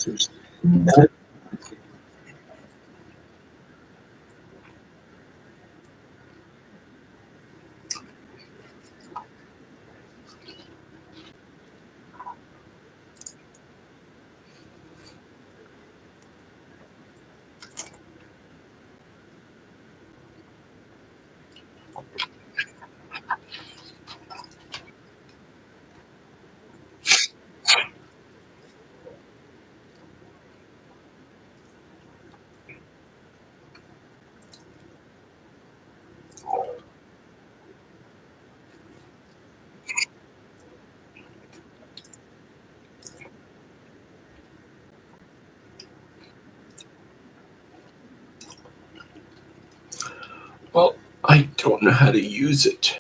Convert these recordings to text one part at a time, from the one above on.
answers. And it, well, I don't know how to use it.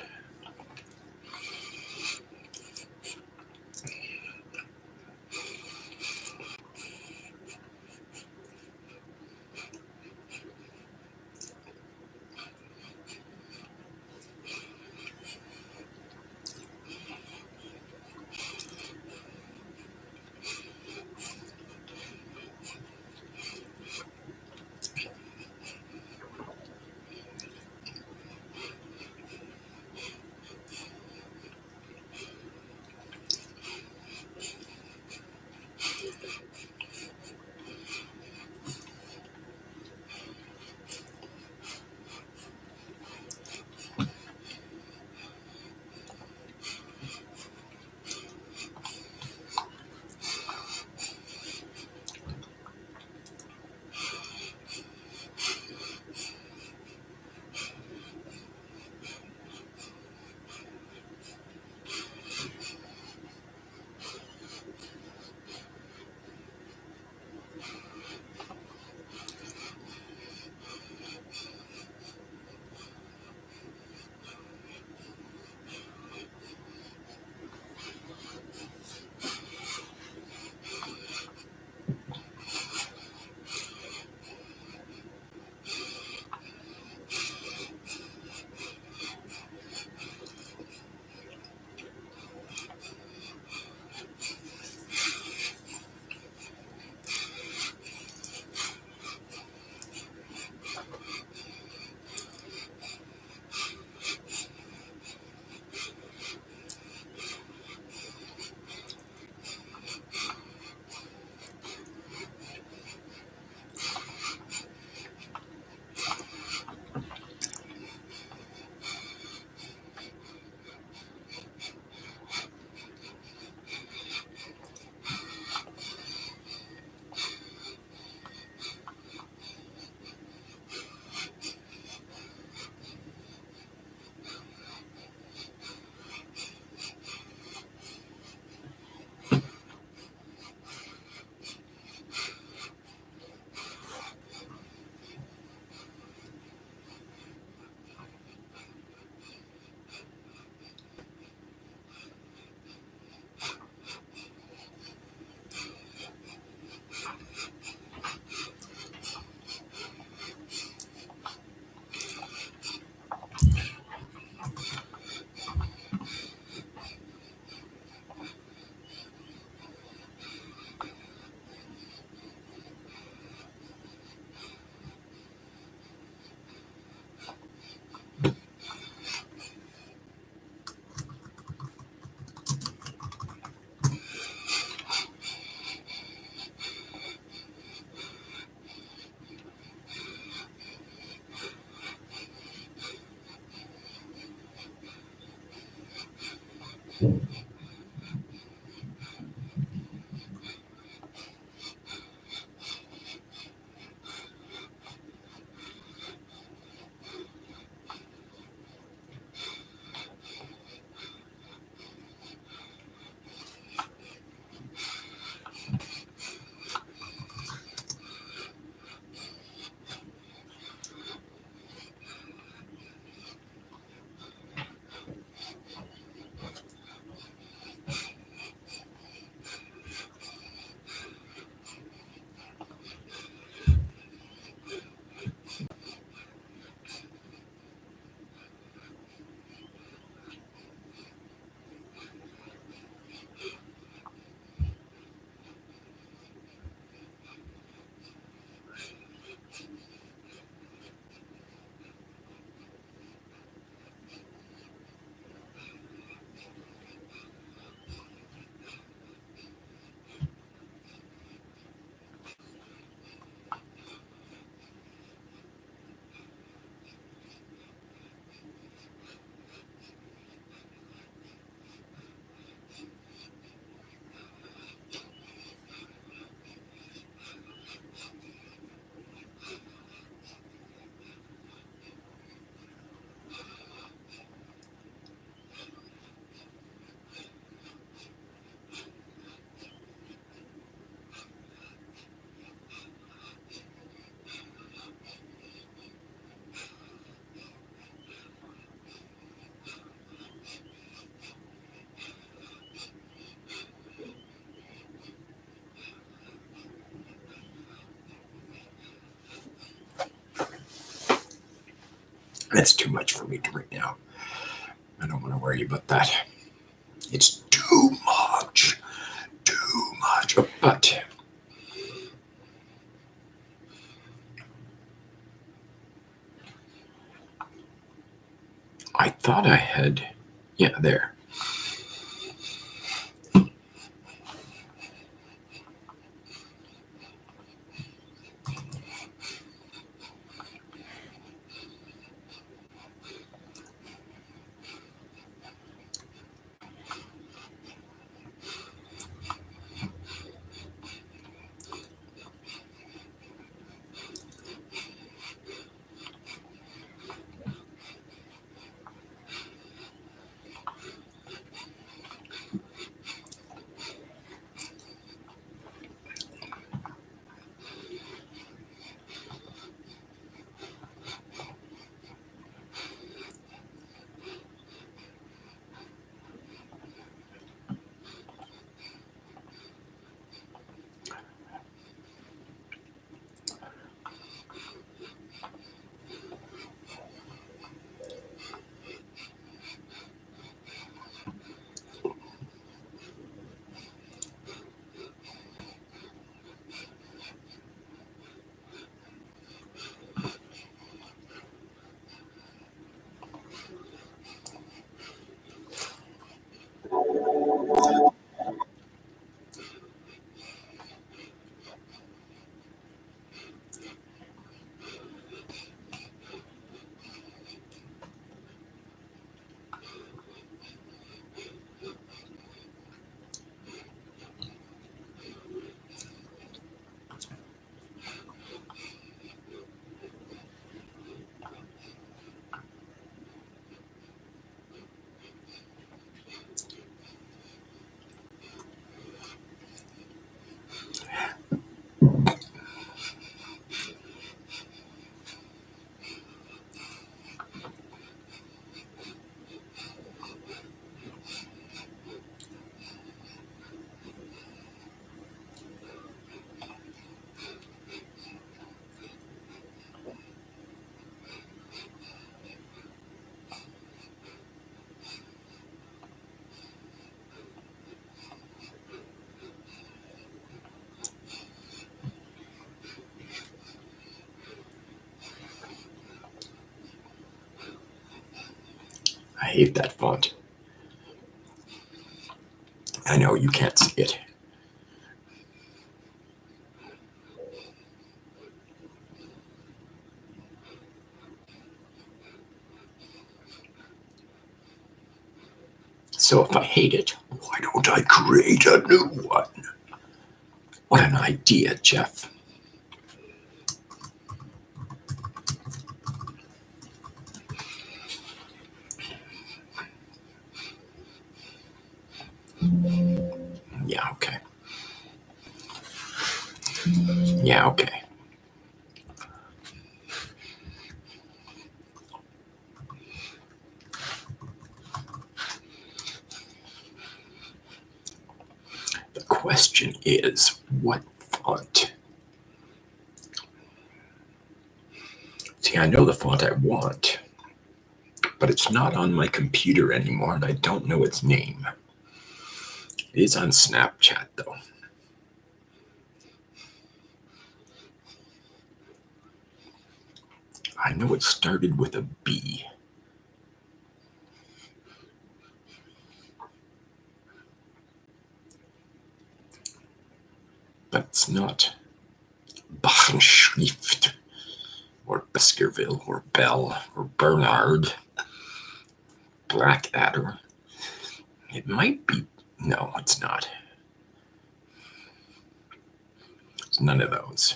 That's too much for me right now. I don't want to worry about that. It's too much. Too much. But I thought I had... Yeah, there. I hate that font. I know you can't see it. So if I hate it, why don't I create a new one? What an idea, Jeff. Yeah, okay. Yeah, okay. The question is, what font? See, I know the font I want, but it's not on my computer anymore, and I don't know its name. It is on Snapchat, though. I know it started with a B. But it's not Bachenschrift, or Baskerville, or Bell, or Bernard, Blackadder. It might be. No, it's not. It's none of those.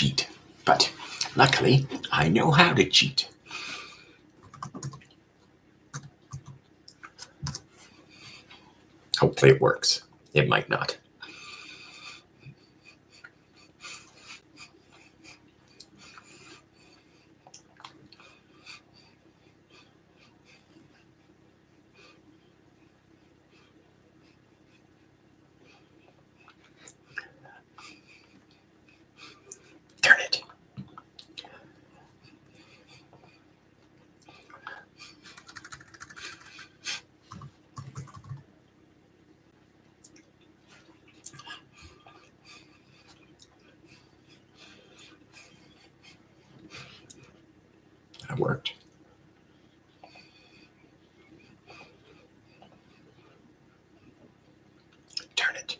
cheat. But luckily, I know how to cheat. Hopefully it works. It might not. Darn it. That worked. Darn it.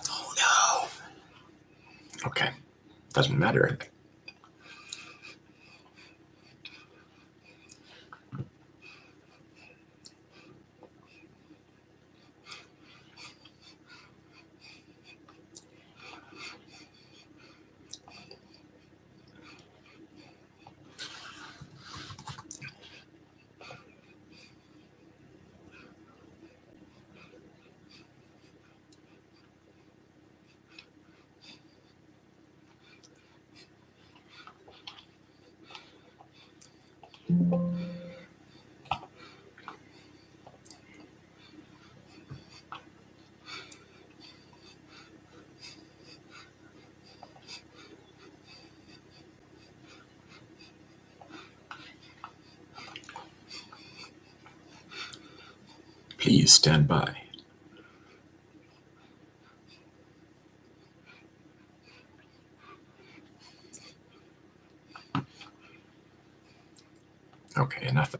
Oh no. Okay. Doesn't matter. Please stand by. Okay, enough.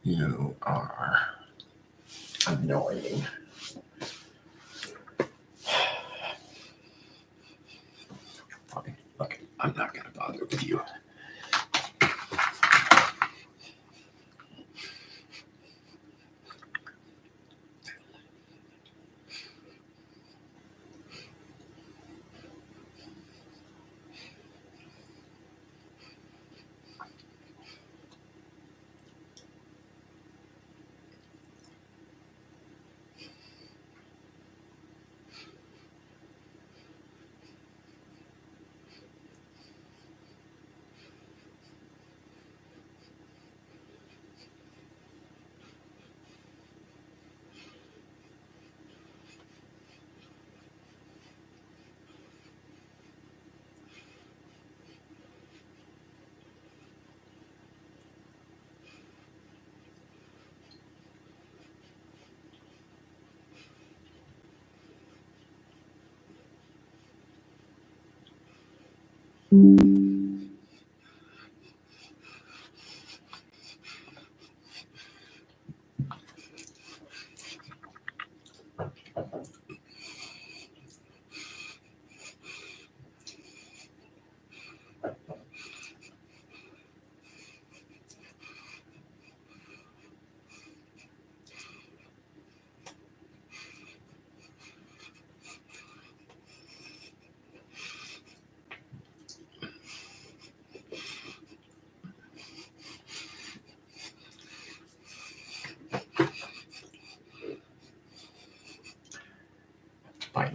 You are annoying. Fine. Look, I'm not going to bother with you.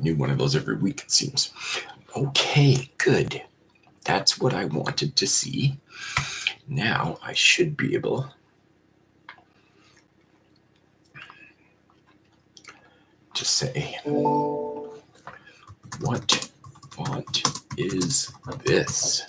new one of those every week, it seems. Okay, good. That's what I wanted to see. Now I should be able to say, what font is this?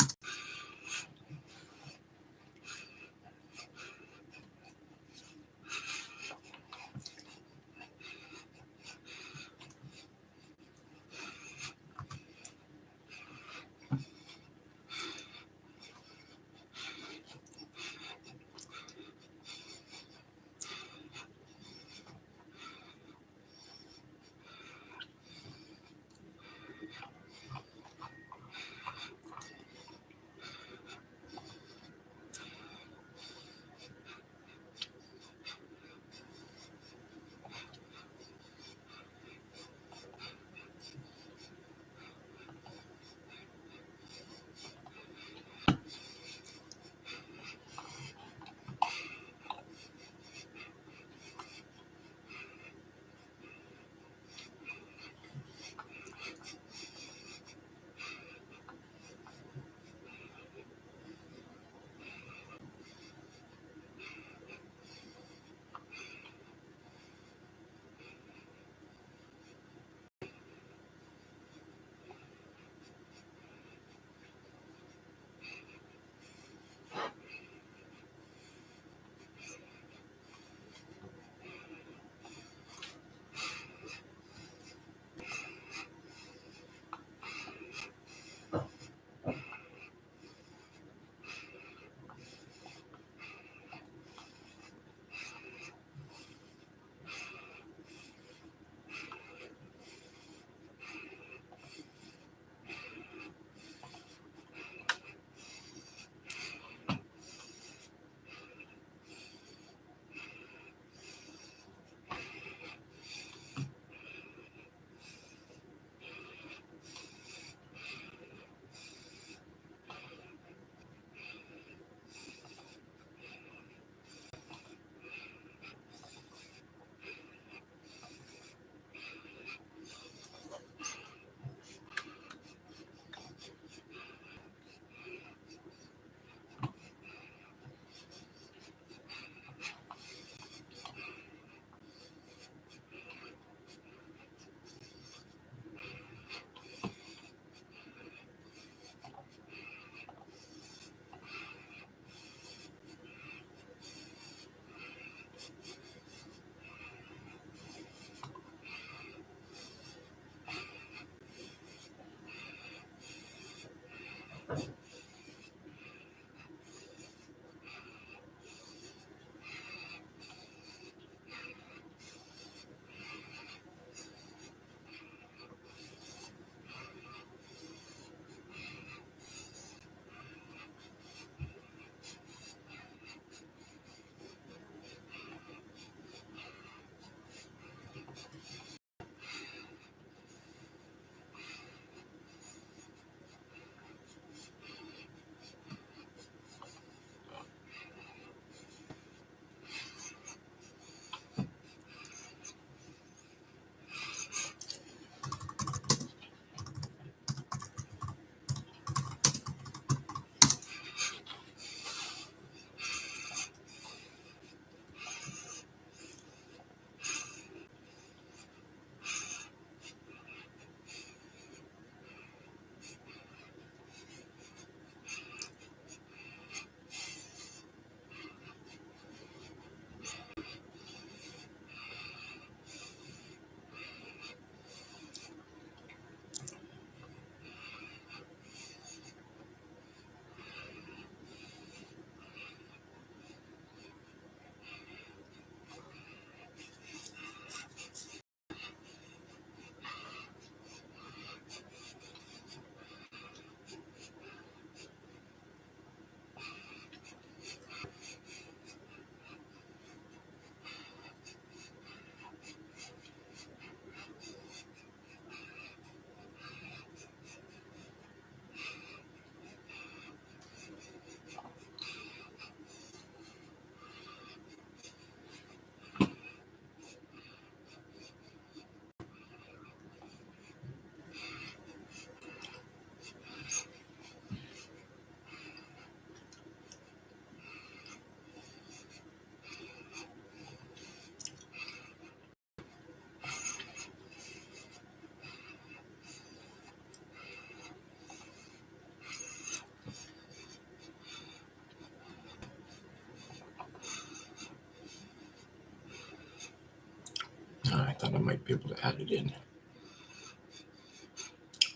thought I might be able to add it in.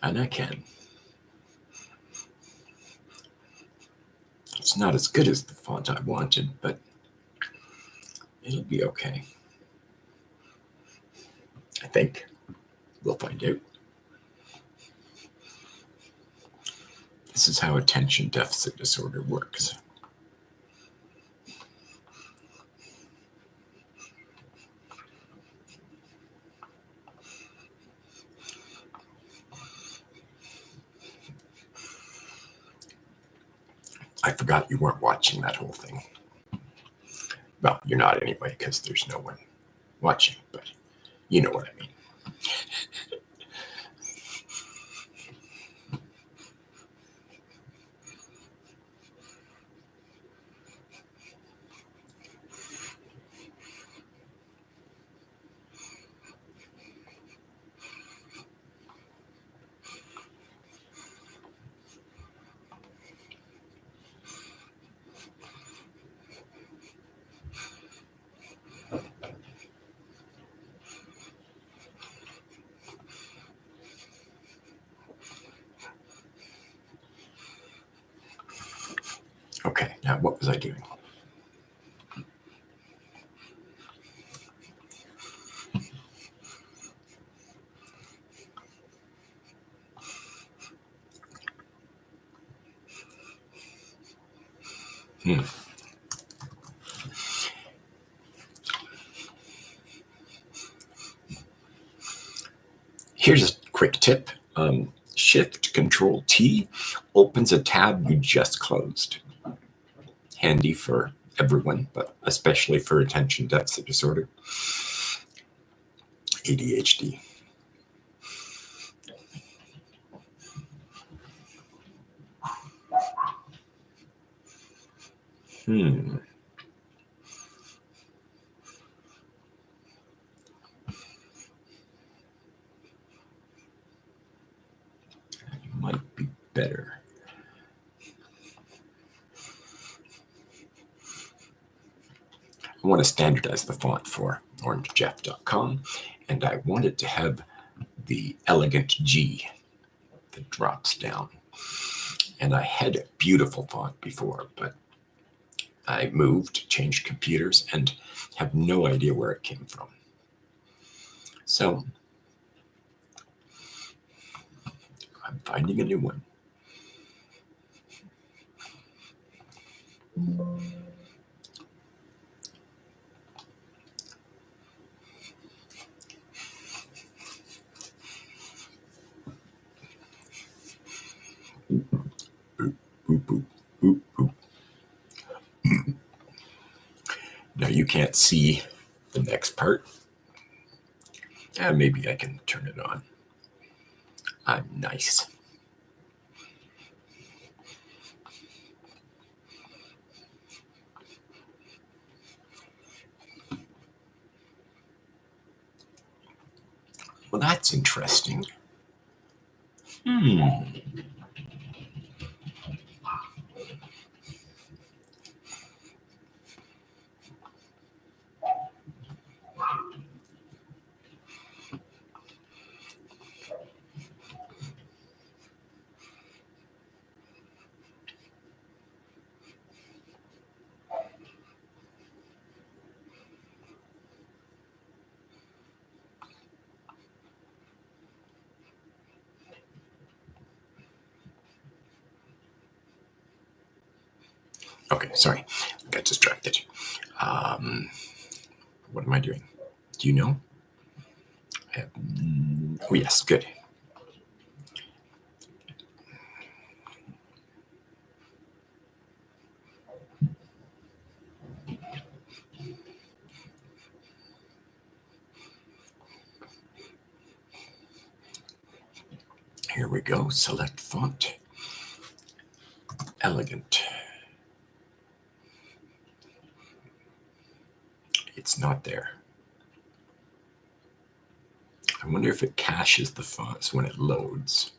And I can. It's not as good as the font I wanted, but it'll be okay. I think. We'll find out. This is how attention deficit disorder works. I forgot you weren't watching that whole thing. Well, you're not anyway, because there's no one watching, but you know what I mean. Okay, now what was I doing? Here's a quick tip. Shift-Control-T opens a tab you just closed. Handy for everyone, but especially for attention deficit disorder, ADHD. Might be better. I want to standardize the font for OrangeJeff.com, and I want it to have the elegant G that drops down. And I had a beautiful font before, but I moved, changed computers, and have no idea where it came from. So I'm finding a new one. Boop, boop, boop, boop, boop. Now you can't see the next part. Maybe I can turn it on. I'm nice. Well, that's interesting. Okay, sorry, I got distracted. What am I doing? Do you know? Oh, yes, good. Here we go. Select font. Elegant. It's not there. I wonder if it caches the fonts when it loads.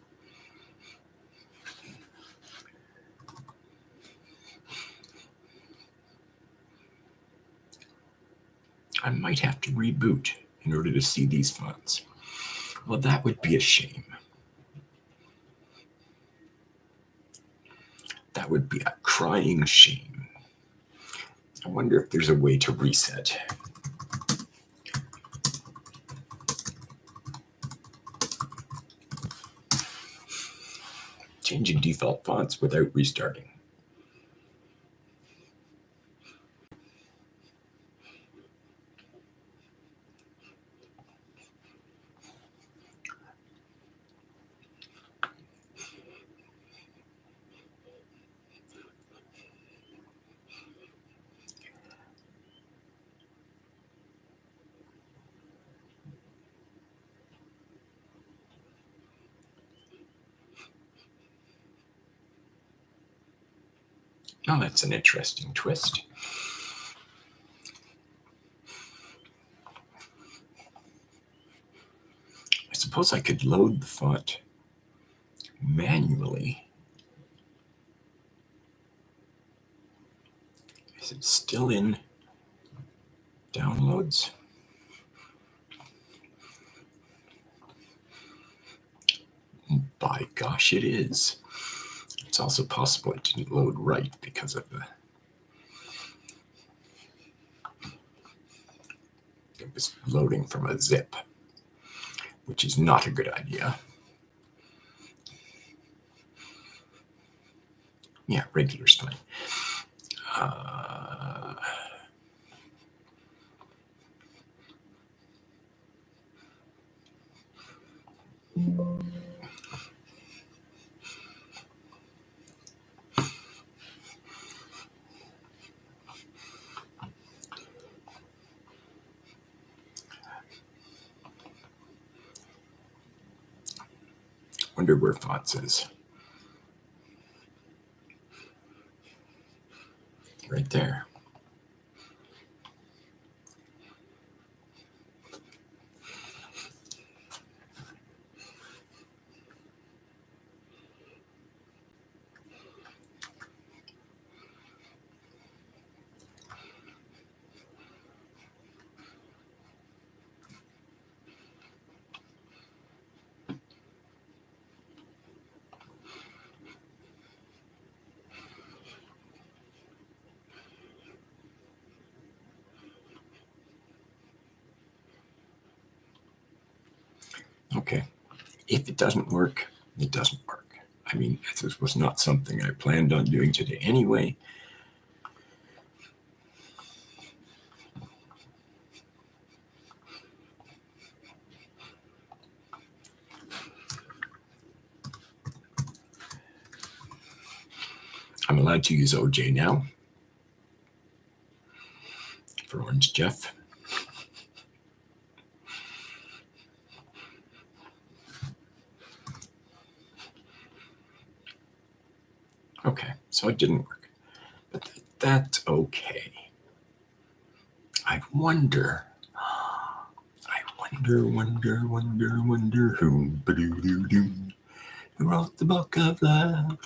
I might have to reboot. in order to see these fonts. Well, that would be a shame. That would be a crying shame. I wonder if there's a way to reset. Changing default fonts without restarting. Oh, that's an interesting twist. I suppose I could load the font manually. Is it still in downloads? By gosh, it is. It's also possible it didn't load right because of the... It was loading from a zip, which is not a good idea. Yeah, regular's fine. Wonder where fonts is. Right there. Okay. If it doesn't work, it doesn't work. I mean, this was not something I planned on doing today anyway. I'm allowed to use OJ now for OrangeJeff. Okay, so it didn't work, but that's okay. I wonder who wrote the book of love?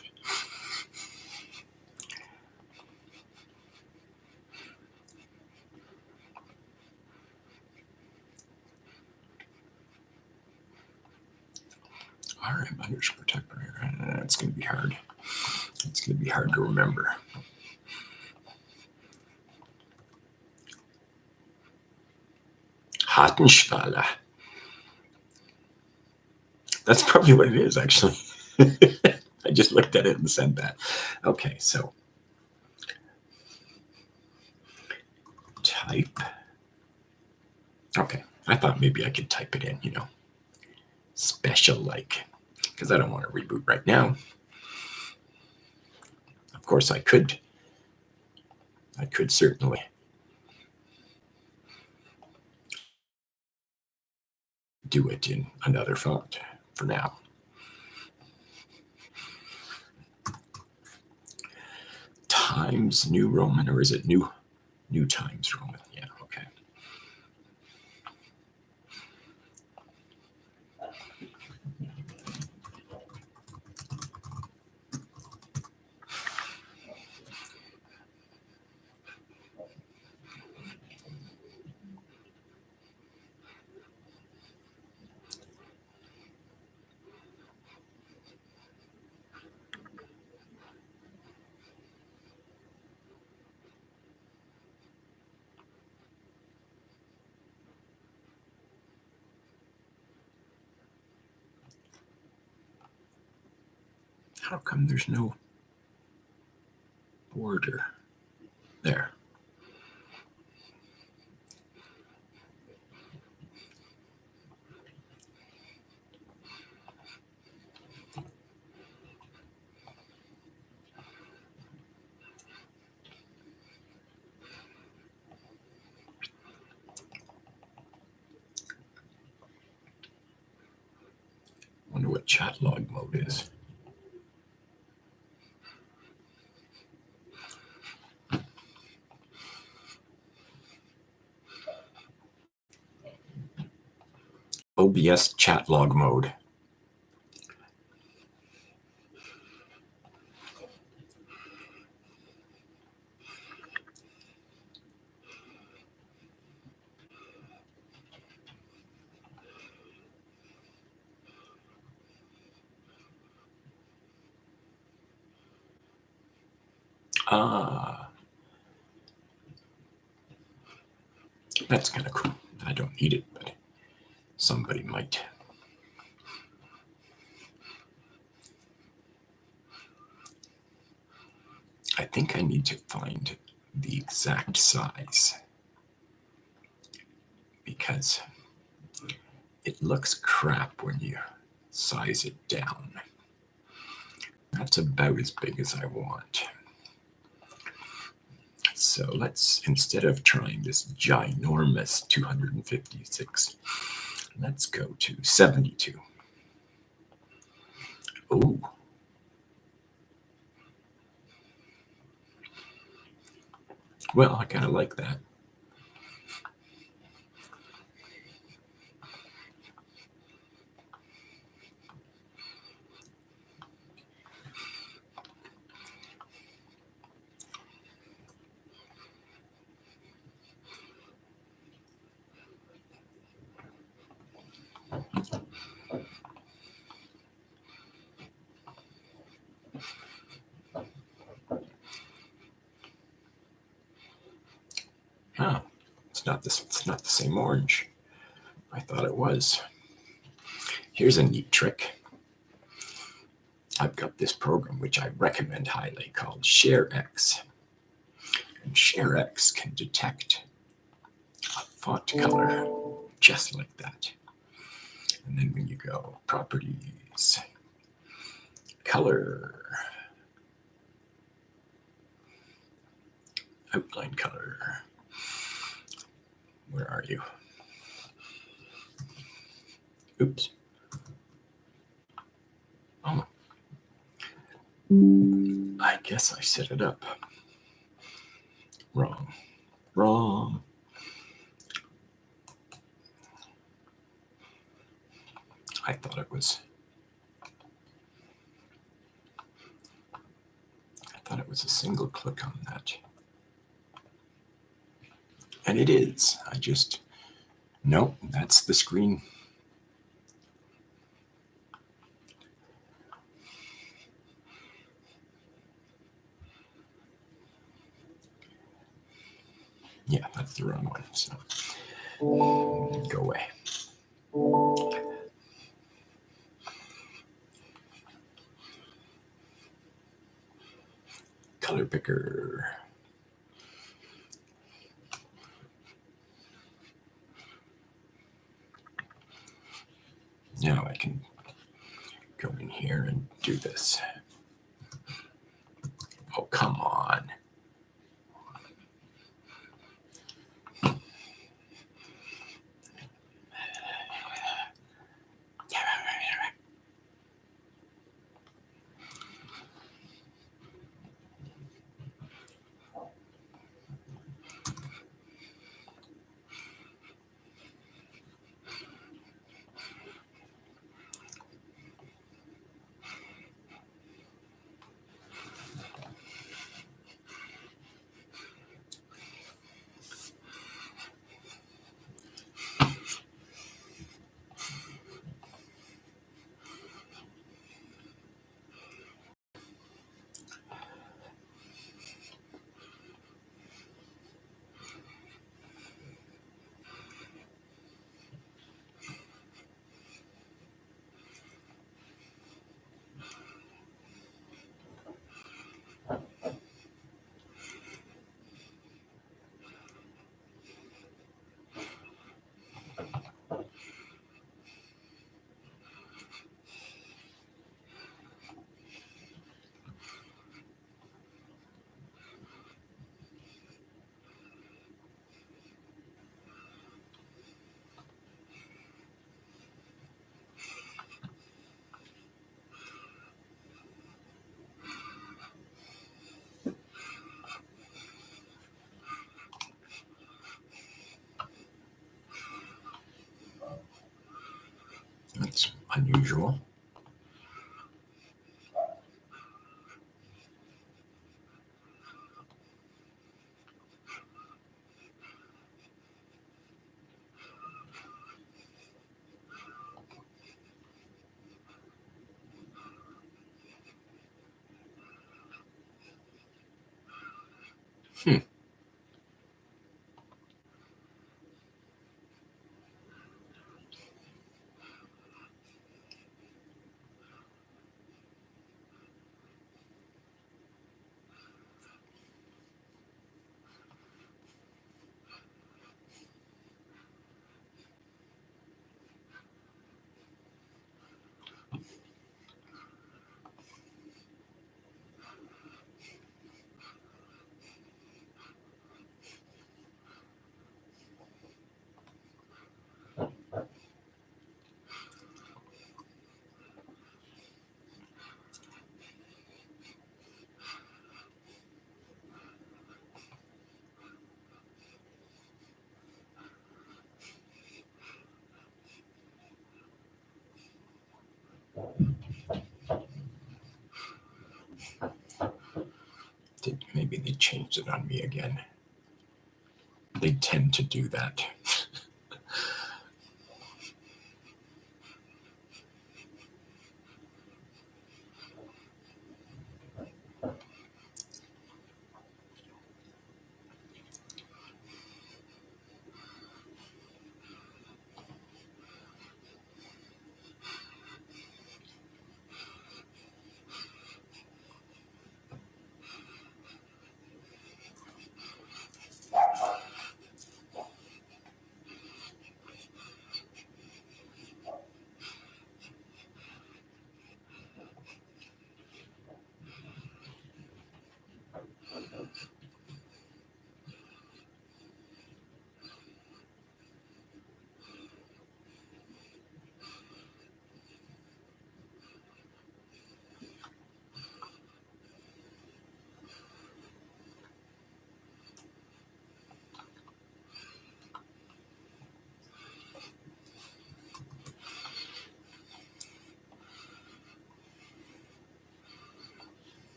RM_type. It's going to be hard. It's going to be hard to remember. Hattenschwaller. That's probably what it is, actually. I just looked at it and said that. Okay, so type. Okay, I thought maybe I could type it in, special like, because I don't want to reboot right now. Of course, I could certainly do it in another font for now. Times New Roman, or is it New Times Roman? Yeah, okay. How come there's no border? There. Wonder what chat log mode is. OBS chat log mode. Ah, that's kind of cool. I don't need it, but somebody might. I think I need to find the exact size because it looks crap when you size it down. That's about as big as I want. So let's, instead of trying this ginormous 256, let's go to 72. Oh. Well, I kind of like that. Oh, it's not this. It's not the same orange. I thought it was. Here's a neat trick. I've got this program which I recommend highly called ShareX. And ShareX can detect a font color just like that. And then when you go properties, color, outline color, where are you? Oops. Oh. I guess I set it up wrong. Wrong. I thought it was a single click on that. And it is. I just, nope, that's the screen. Yeah, that's the wrong one. So go away. Color picker. Now I can go in here and do this. Oh, come on. unusual. Hmm. Maybe they changed it on me again. They tend to do that.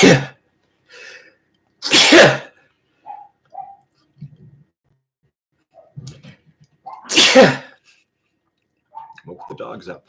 Woke the dogs up.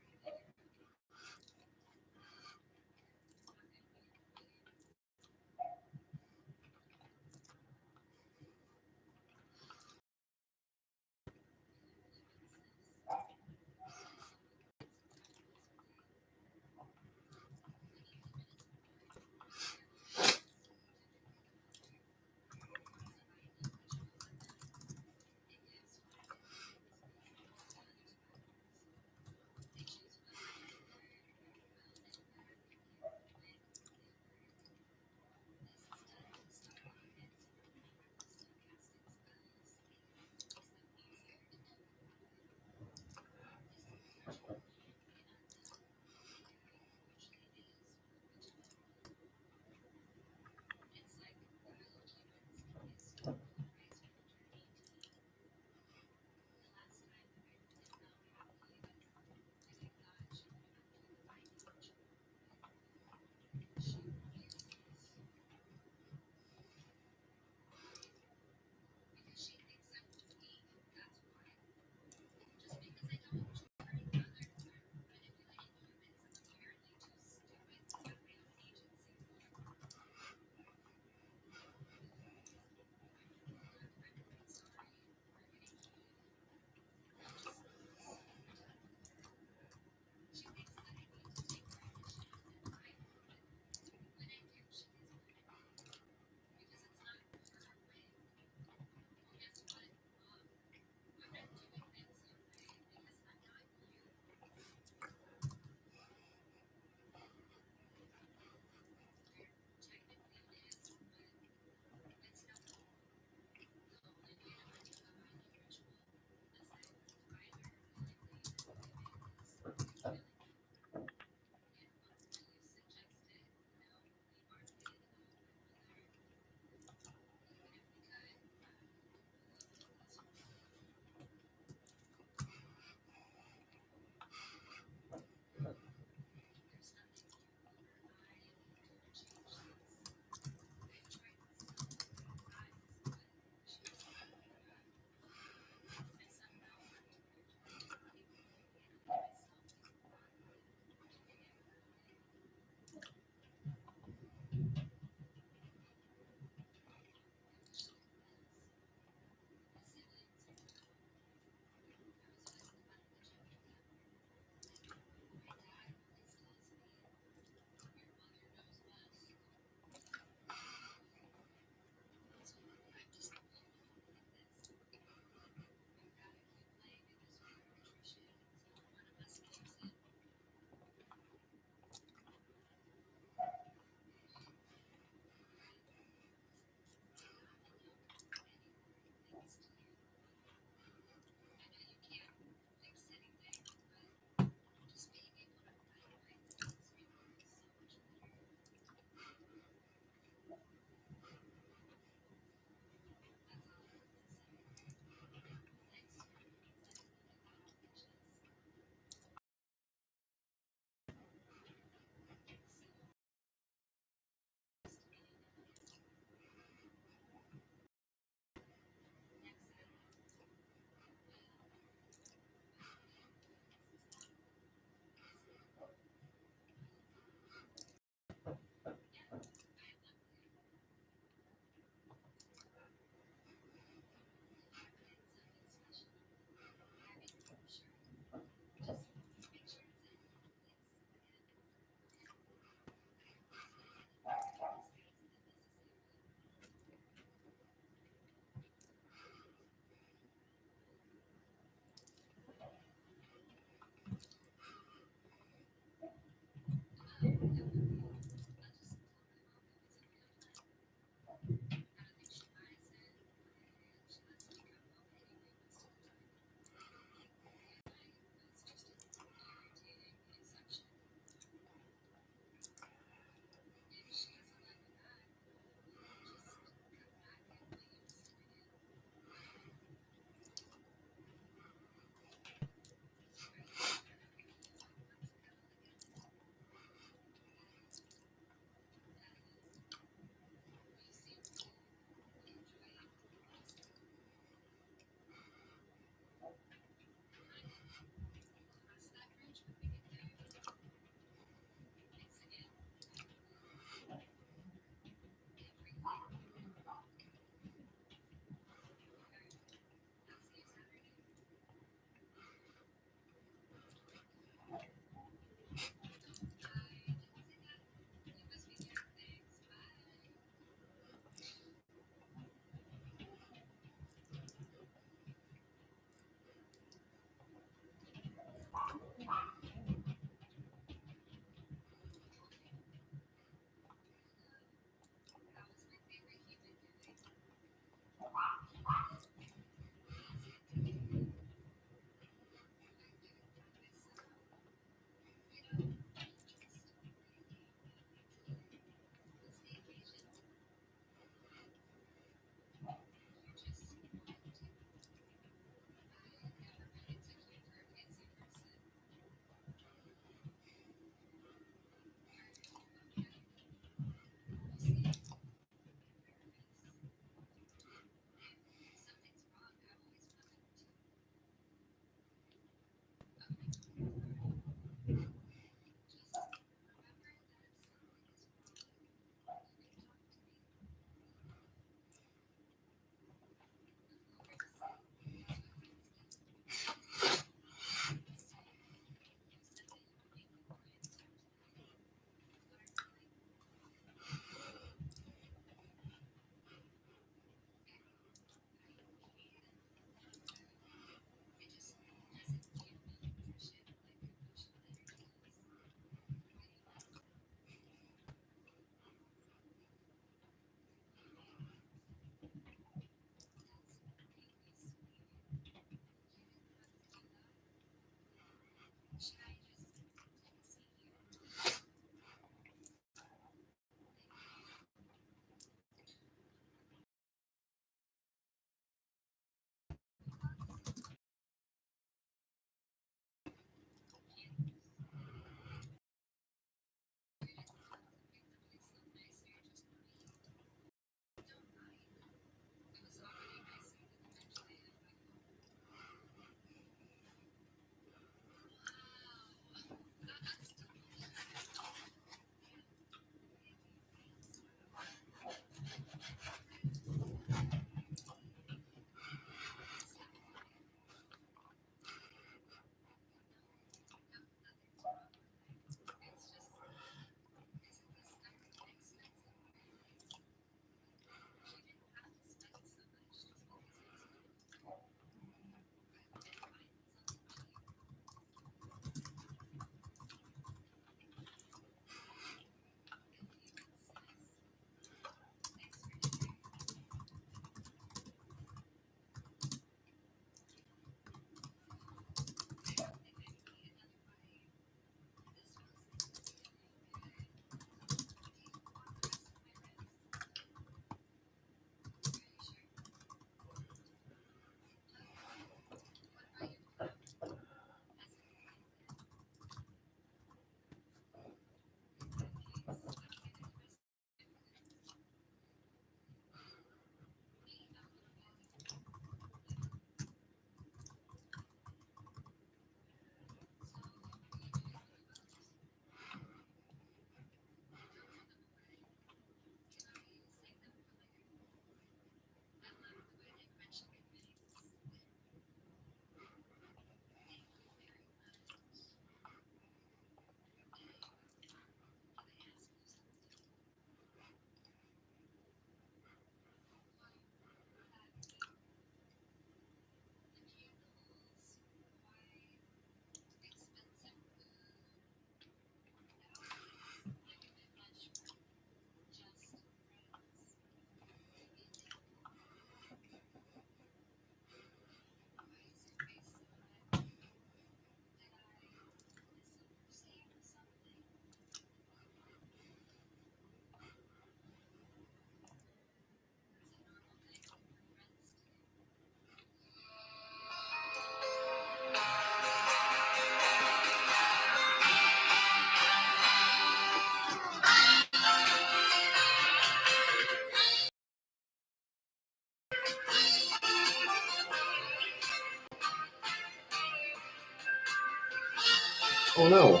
Oh no.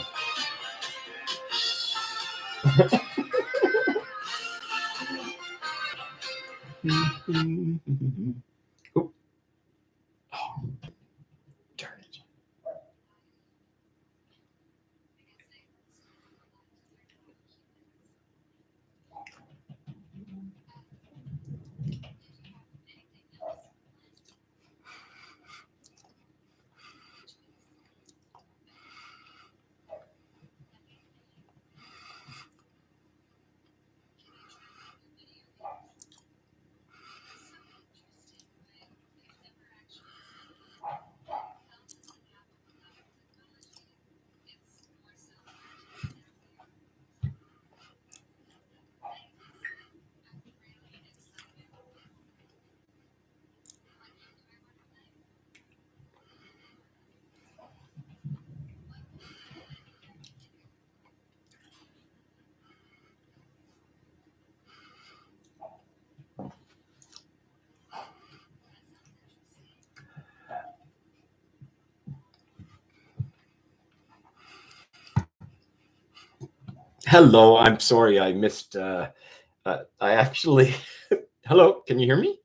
Oop. Oh, darn it. Hello, I'm sorry I missed. I actually. Hello, can you hear me?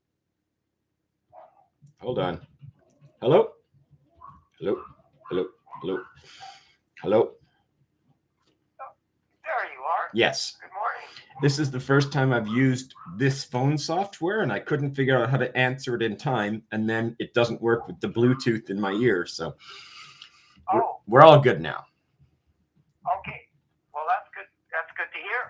Hold on. Hello? Hello? Hello? Hello? Hello? There you are. Yes. Good morning. This is the first time I've used this phone software, and I couldn't figure out how to answer it in time, and then it doesn't work with the Bluetooth in my ear, so we're all good now. Okay. Well, that's good. That's good to hear.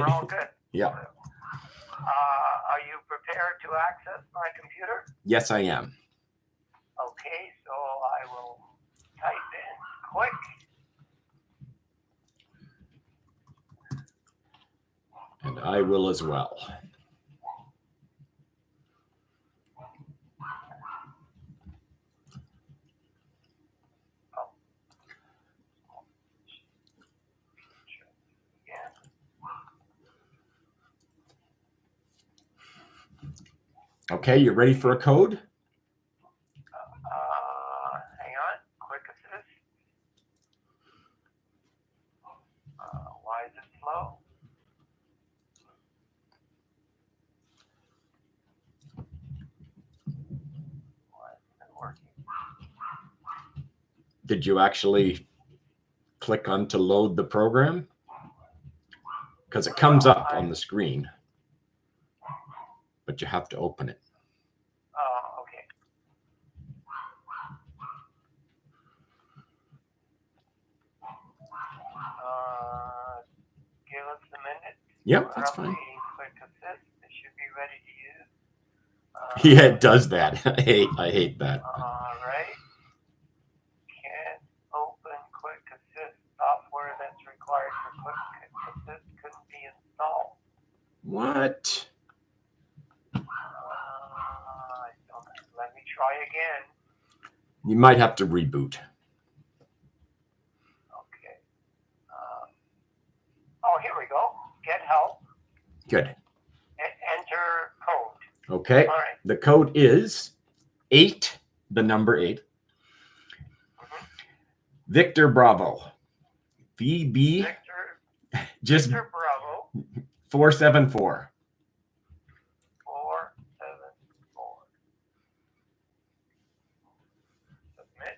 We're all good. Yeah. Are you prepared to access my computer? Yes, I am. Okay, so I will type in quick. And I will as well. Okay, you ready for a code? Hang on. Quick assist. Why is it slow? Why isn't it working? Did you actually click on to load the program? Because it comes up on the screen, but you have to open it. Okay. Give us a minute. Yep, that's fine. Quick assist. It should be ready to use. Yeah, it does that. I hate that. All right. Can't open quick assist. Software that's required for quick assist couldn't be installed. What? Let me try again. You might have to reboot. Okay. Oh, here we go. Get help. Good. Enter code. Okay. All right. The code is 8, the number 8. Mm-hmm. Victor Bravo. VB. Just Victor Bravo. 474. 474. Submit.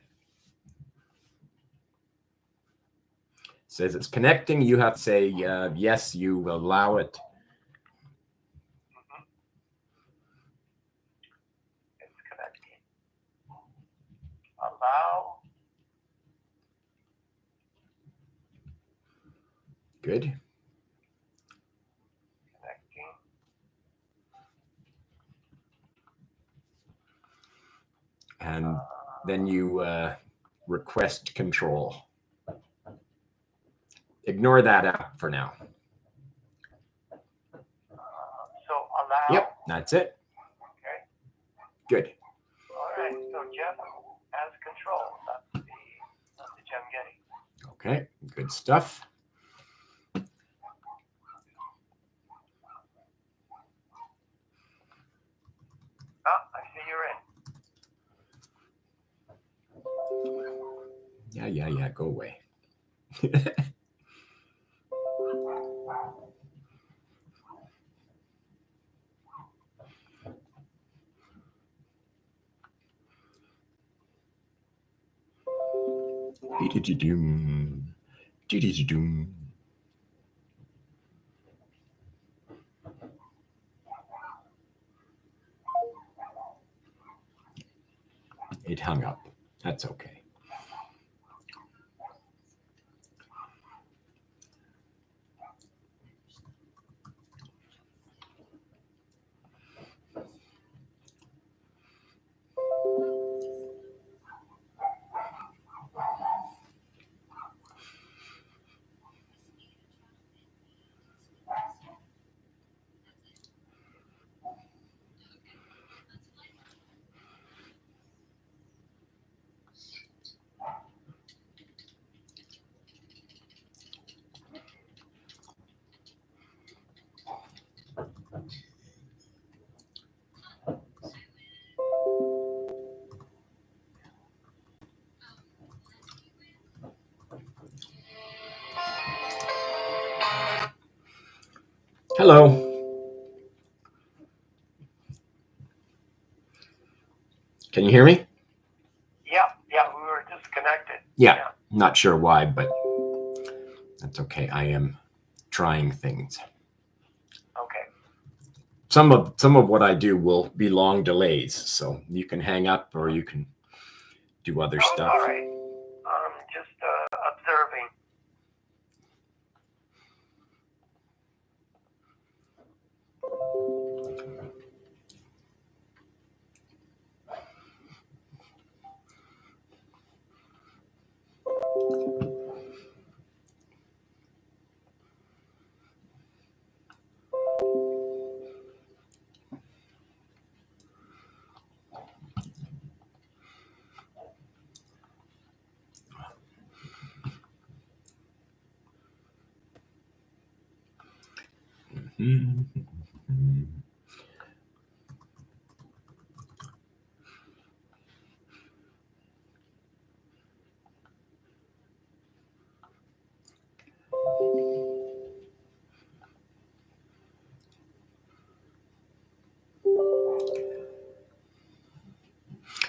Says it's connecting. You have to say yes, you allow it. Mm-hmm. It's connecting. Allow. Good. Connecting. And then you request control. Ignore that app for now. So allow. Yep, that's it. Okay. Good. All right. So Jeff has control. That's the message I'm getting. Okay, good stuff. I see you're in. Yeah, go away. Dee-dee-dee-doom. Dee-dee-dee-doom. It hung up. That's okay. Hello. Can you hear me? Yeah, we were disconnected. Yeah, not sure why, but that's okay. I am trying things. Okay. Some of what I do will be long delays, so you can hang up or you can do other stuff. All right. Just observing.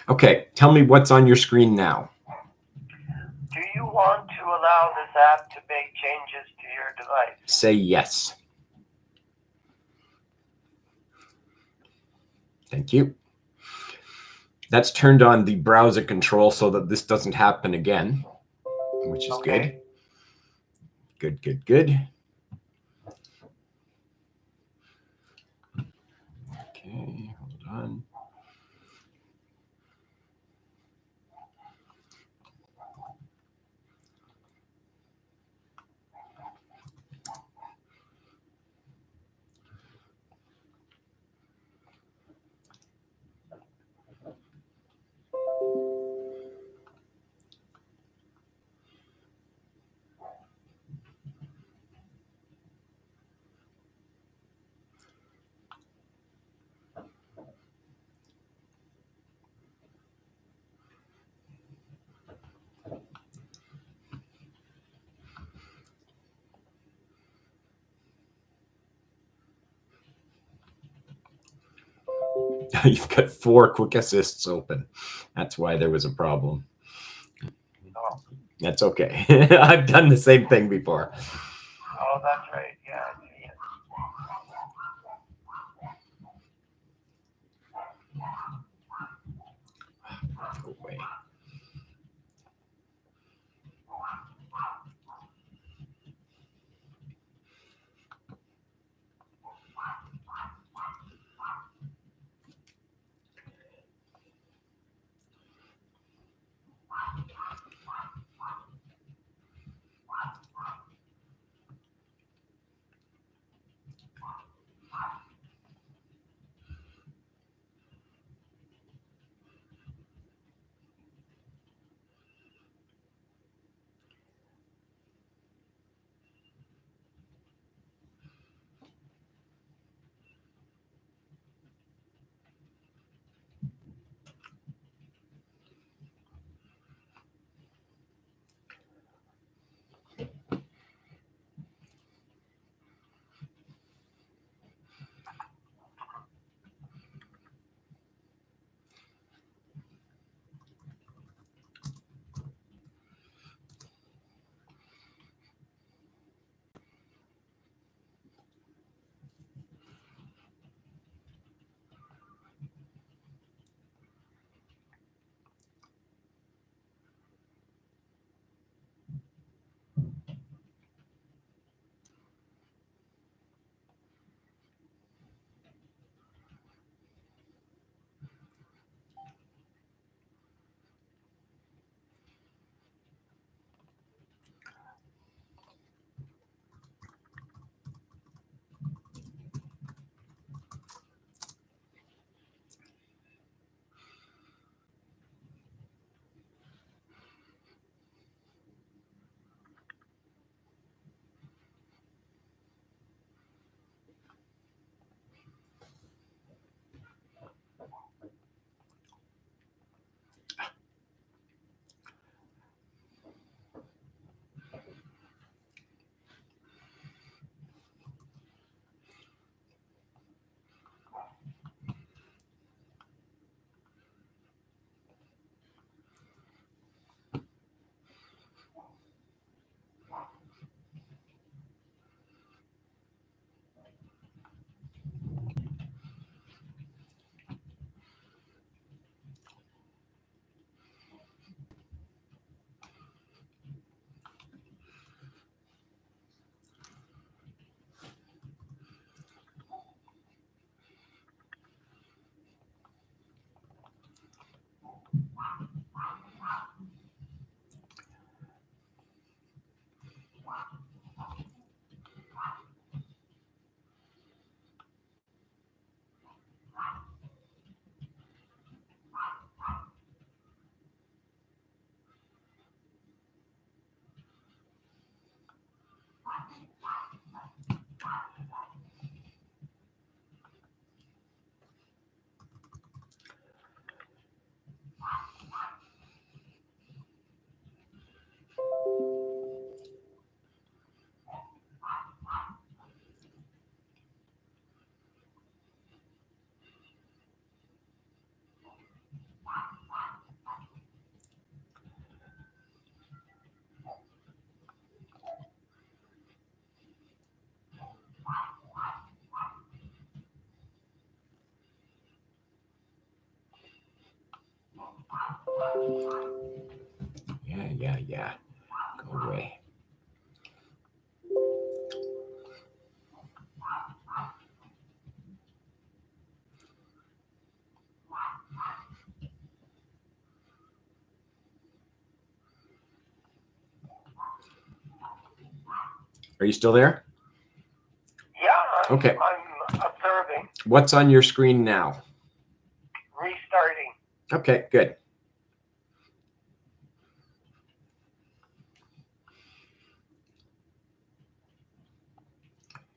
Okay, tell me what's on your screen now. Do you want to allow this app to make changes to your device? Say yes. Thank you. That's turned on the browser control so that this doesn't happen again, which is Okay. good. Good. Okay, hold on. You've got 4 quick assists open. That's why there was a problem. Oh. That's okay. I've done the same thing before. Oh, that's right. Yeah, I see it. Go away. Yeah. Go away. Are you still there? Yeah, Okay. I'm observing. What's on your screen now? Restarting. Okay, good.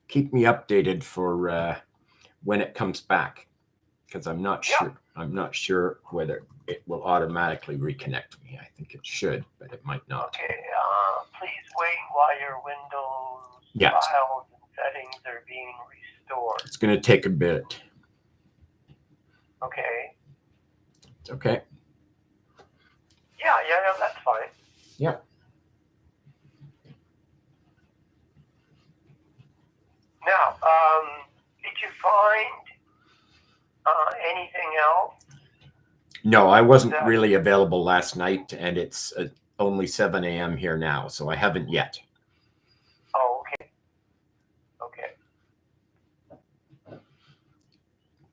Keep me updated for when it comes back, because I'm not sure. I'm not sure whether it will automatically reconnect me. I think it should, but it might not. Okay. Please wait while your Windows Yeah. files and settings are being restored. It's going to take a bit. Okay. It's okay. Yeah, that's fine. Yeah. Now, did you find anything else? No, I wasn't really available last night, and it's only 7 a.m. here now, so I haven't yet. Oh, okay.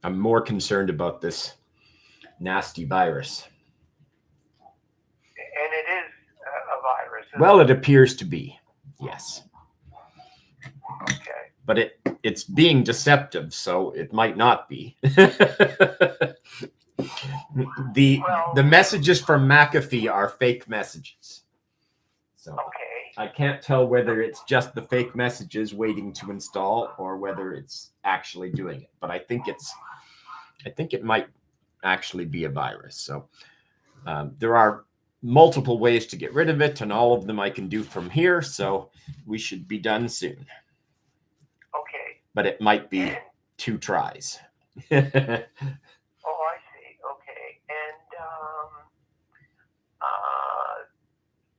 I'm more concerned about this nasty virus. And it is a virus. Well, it appears to be, yes. Okay. But it's being deceptive, so it might not be. The messages from McAfee are fake messages. So okay. I can't tell whether it's just the fake messages waiting to install or whether it's actually doing it. But I think it might actually be a virus. So there are multiple ways to get rid of it, and all of them I can do from here. So we should be done soon. Okay. But it might be 2 tries. Oh, I see. Okay. And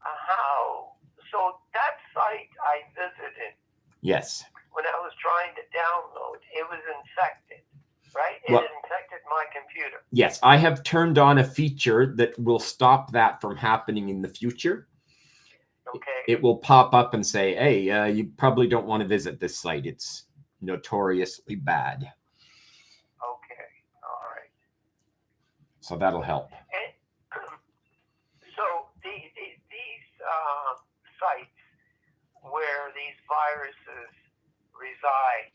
how? So that site I visited. Yes. When I was trying to download, it was infected, right? It infected my computer. Yes, I have turned on a feature that will stop that from happening in the future. Okay. It will pop up and say, hey, you probably don't want to visit this site. It's notoriously bad. Okay. All right. So that'll help. And, so these sites where these viruses reside,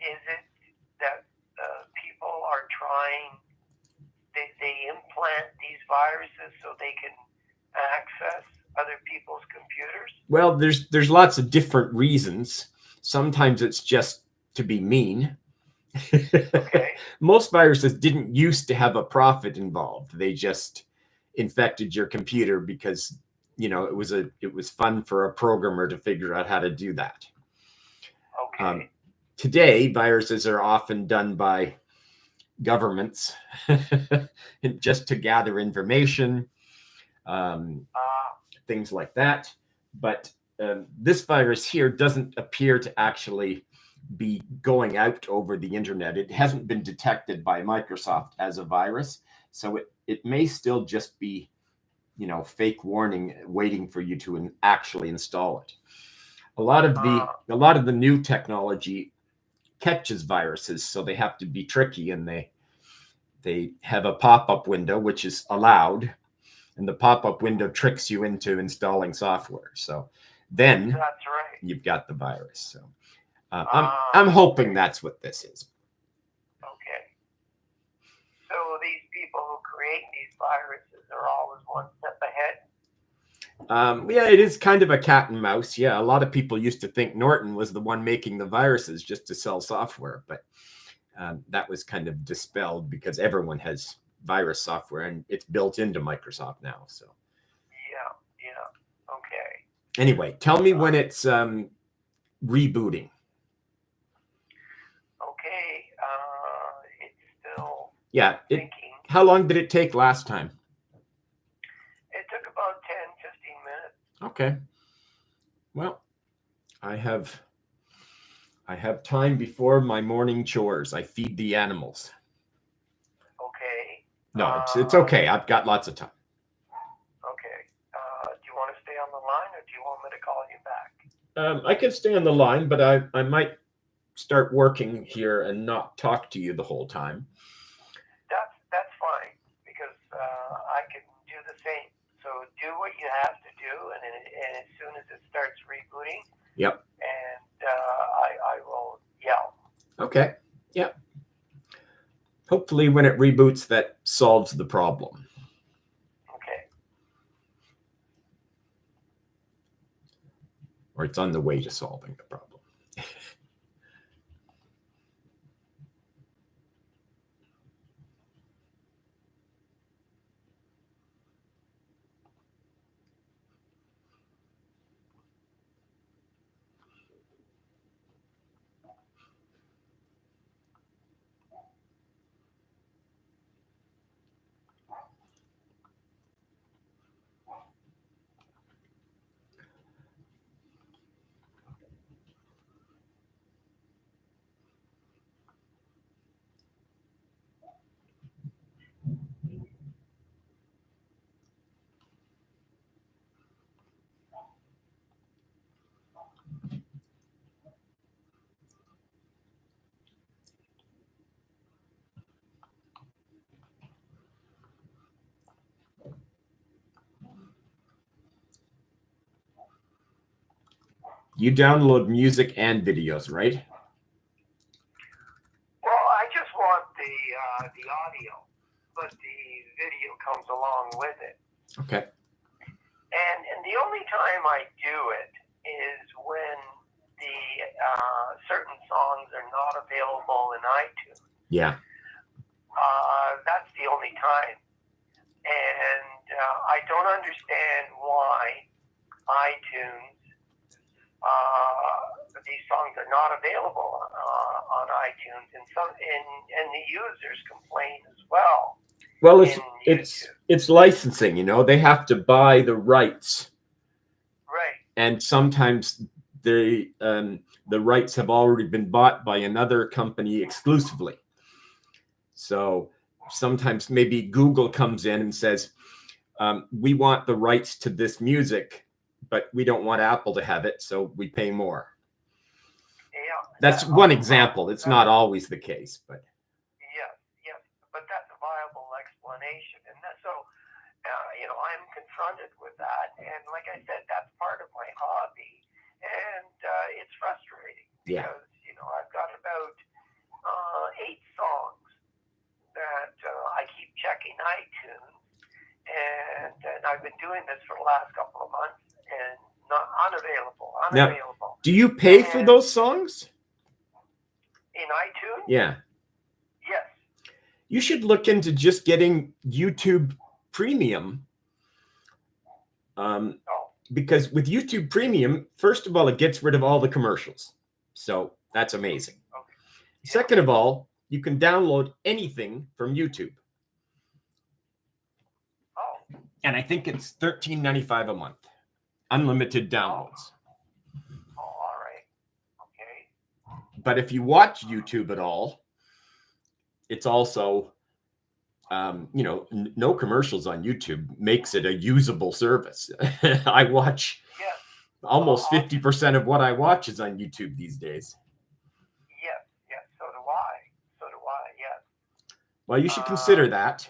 is it that people are trying, they implant these viruses so they can access other people's computers? Well, there's lots of different reasons. Sometimes it's just to be mean. Okay. Most viruses didn't used to have a profit involved. They just infected your computer because it was fun for a programmer to figure out how to do that. Okay. Today, viruses are often done by governments just to gather information, things like that. But this virus here doesn't appear to actually be going out over the internet. It hasn't been detected by Microsoft as a virus, so it may still just be fake warning waiting for you to actually install it. A lot of the new technology catches viruses, so they have to be tricky, and they have a pop-up window, which is allowed, and the pop-up window tricks you into installing software. So then that's right. You've got the virus. So I'm hoping that's what this is. Okay. So these people who create these viruses are always one step ahead. Yeah, it is kind of a cat and mouse. Yeah, a lot of people used to think Norton was the one making the viruses just to sell software, but that was kind of dispelled because everyone has virus software and it's built into Microsoft now. So yeah. Okay. Anyway, tell me when it's rebooting. Okay. It's still thinking. How long did it take last time? It took about 10-15 minutes. Okay. Well, I have time before my morning chores. I feed the animals. Okay. No, it's okay. I've got lots of time. Okay. Do you want to stay on the line, or do you want me to call you back? I can stay on the line, but I might start working here and not talk to you the whole time. That's fine, because I can do the same. So do what you have to do, and as soon as it starts rebooting, Yep. And I will yell. Okay. Yep. Hopefully when it reboots, that solves the problem. Okay. Or it's on the way to solving the problem. You download music and videos, right? Well, I just want the audio, but the video comes along with it. Okay. And the only time I do it is when the certain songs are not available in iTunes. Yeah. That's the only time. And I don't understand why iTunes, these songs are not available on iTunes, and the users complain as well. Well, it's licensing, you know. They have to buy the rights. Right. And sometimes the rights have already been bought by another company exclusively. So sometimes maybe Google comes in and says, we want the rights to this music, but we don't want Apple to have it, so we pay more. Yeah. That's one example. It's not always the case, but yes, but that's a viable explanation, and so I'm confronted with that, and like I said, that's part of my hobby, and it's frustrating because I've got about 8 songs that I keep checking iTunes, and I've been doing this for the last couple of months, and not unavailable. Now, do you pay for those songs in iTunes? Yeah. Yes. You should look into just getting YouTube Premium. Because with YouTube Premium, first of all, it gets rid of all the commercials. So that's amazing. Okay. Yeah. Second of all, you can download anything from YouTube. Oh. And I think it's $13.95 a month. Unlimited downloads. Oh, all right. Okay. But if you watch YouTube at all, it's also, no commercials on YouTube makes it a usable service. I watch almost 50% of what I watch is on YouTube these days. Yes, so do I, yes. Well, you should consider that.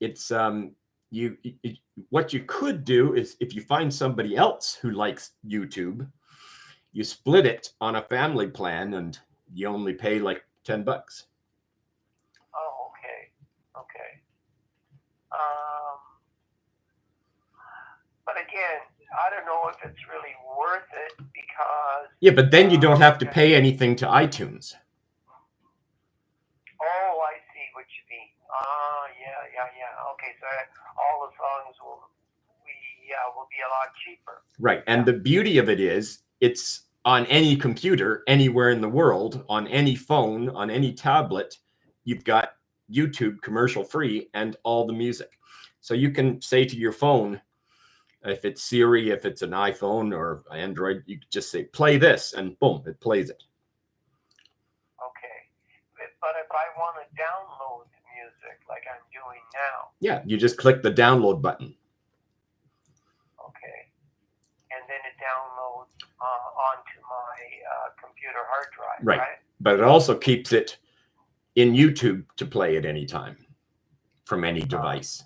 It's what you could do is, if you find somebody else who likes YouTube, you split it on a family plan and you only pay like $10. Oh, okay. But again, I don't know if it's really worth it because... Yeah, but then you don't have to pay anything to iTunes. Oh, I see what you mean. Yeah. Okay, so all the songs will be a lot cheaper. Right, and the beauty of it is, it's on any computer, anywhere in the world, on any phone, on any tablet, you've got YouTube commercial free and all the music. So you can say to your phone, if it's Siri, if it's an iPhone or Android, you just say, play this, and boom, it plays it. Okay. But if I want to download like I'm doing now. Yeah, you just click the download button. Okay. And then it downloads onto my computer hard drive, right? But it also keeps it in YouTube to play at any time from any device.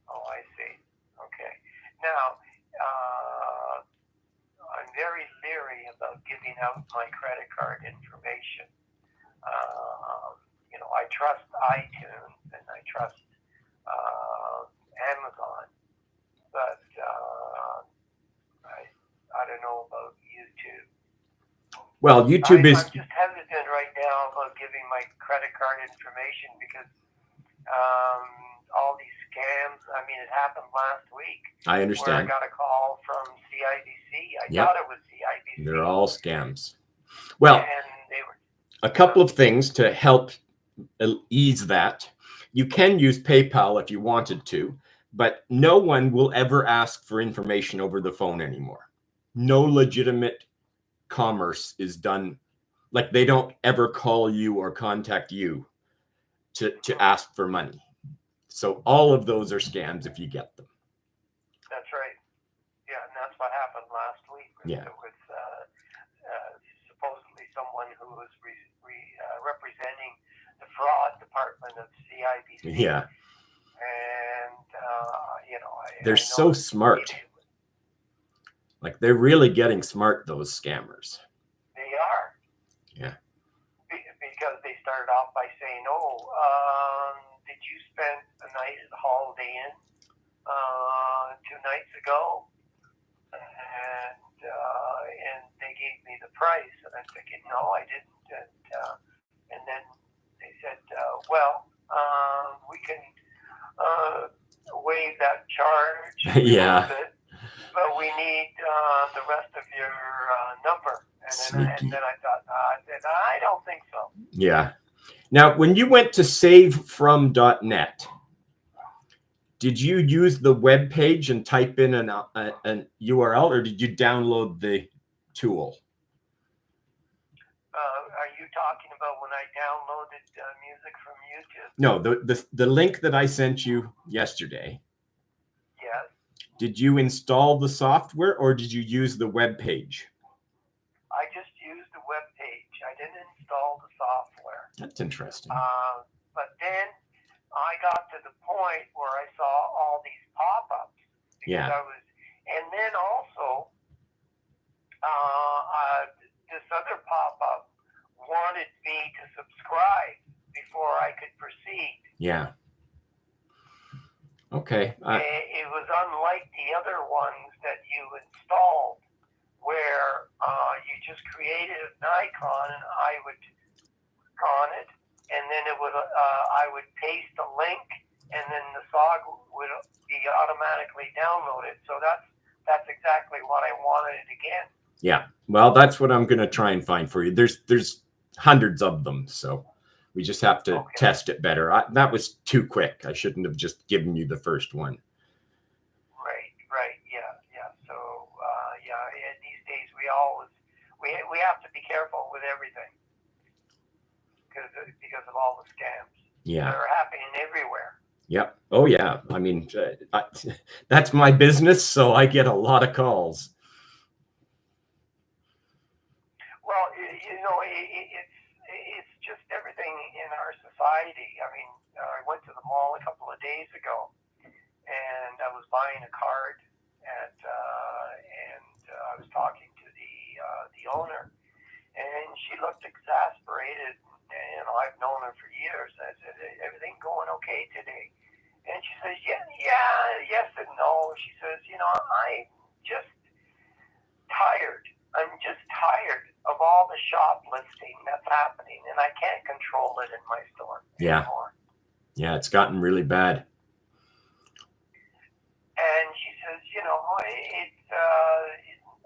Oh, I see. Okay. Now, I'm very leery about giving out my credit card information. I trust iTunes and I trust Amazon, but I don't know about YouTube. Well, YouTube is... I'm just hesitant right now about giving my credit card information because all these scams. I mean, it happened last week. I understand. Where I got a call from CIBC. I thought it was CIBC. They're all scams. Well, and they were, a couple of things to help ease that. You can use PayPal if you wanted to, but no one will ever ask for information over the phone anymore. No legitimate commerce is done. Like, they don't ever call you or contact you to ask for money. So all of those are scams if you get them. That's right. Yeah, and that's what happened last week with supposedly someone who was representing the fraud department of CIBC. Yeah. And, they're so smart. Like, they're really getting smart, those scammers. They are. Yeah. Because they started off by saying, did you spend a night at the Holiday Inn 2 nights ago? And they gave me the price. And I'm thinking, no, I didn't. And then they said, we can waive that charge. Yeah. But we need the rest of your number. And then I thought, I don't think so. Yeah. Now, when you went to savefrom.net, did you use the web page and type in an URL, or did you download the tool? Are you talking about when I downloaded music from YouTube? No, the link that I sent you yesterday. Yes. Did you install the software, or did you use the web page? I just used the web page. I didn't install the software. That's interesting. But then I got to the point where I saw all these pop-ups. Yeah. And then also, this other pop-up wanted me to subscribe before I could proceed. Yeah. Okay. It was unlike the other ones that you installed, where you just created an icon and I would click on it, and then it would I would paste a link, and then the song would be automatically downloaded. So that's exactly what I wanted again. Yeah. Well, that's what I'm going to try and find for you. There's hundreds of them, so we just have to test it better. That was too quick. I shouldn't have just given you the first one. Right. Yeah. So, these days we have to be careful with everything because of all the scams. Yeah. That are happening everywhere. Yep. Oh, yeah. I mean, that's my business, so I get a lot of calls. Well, it's just everything in our society. I mean, I went to the mall a couple of days ago, and I was buying a card, and I was talking to the owner, and she looked exasperated. And I've known her for years. I said, everything going okay today? And she says, yes and no. She says, I'm just tired. I'm just tired of all the shoplifting that's happening, and I can't control it in my store anymore. Yeah, it's gotten really bad. And she says,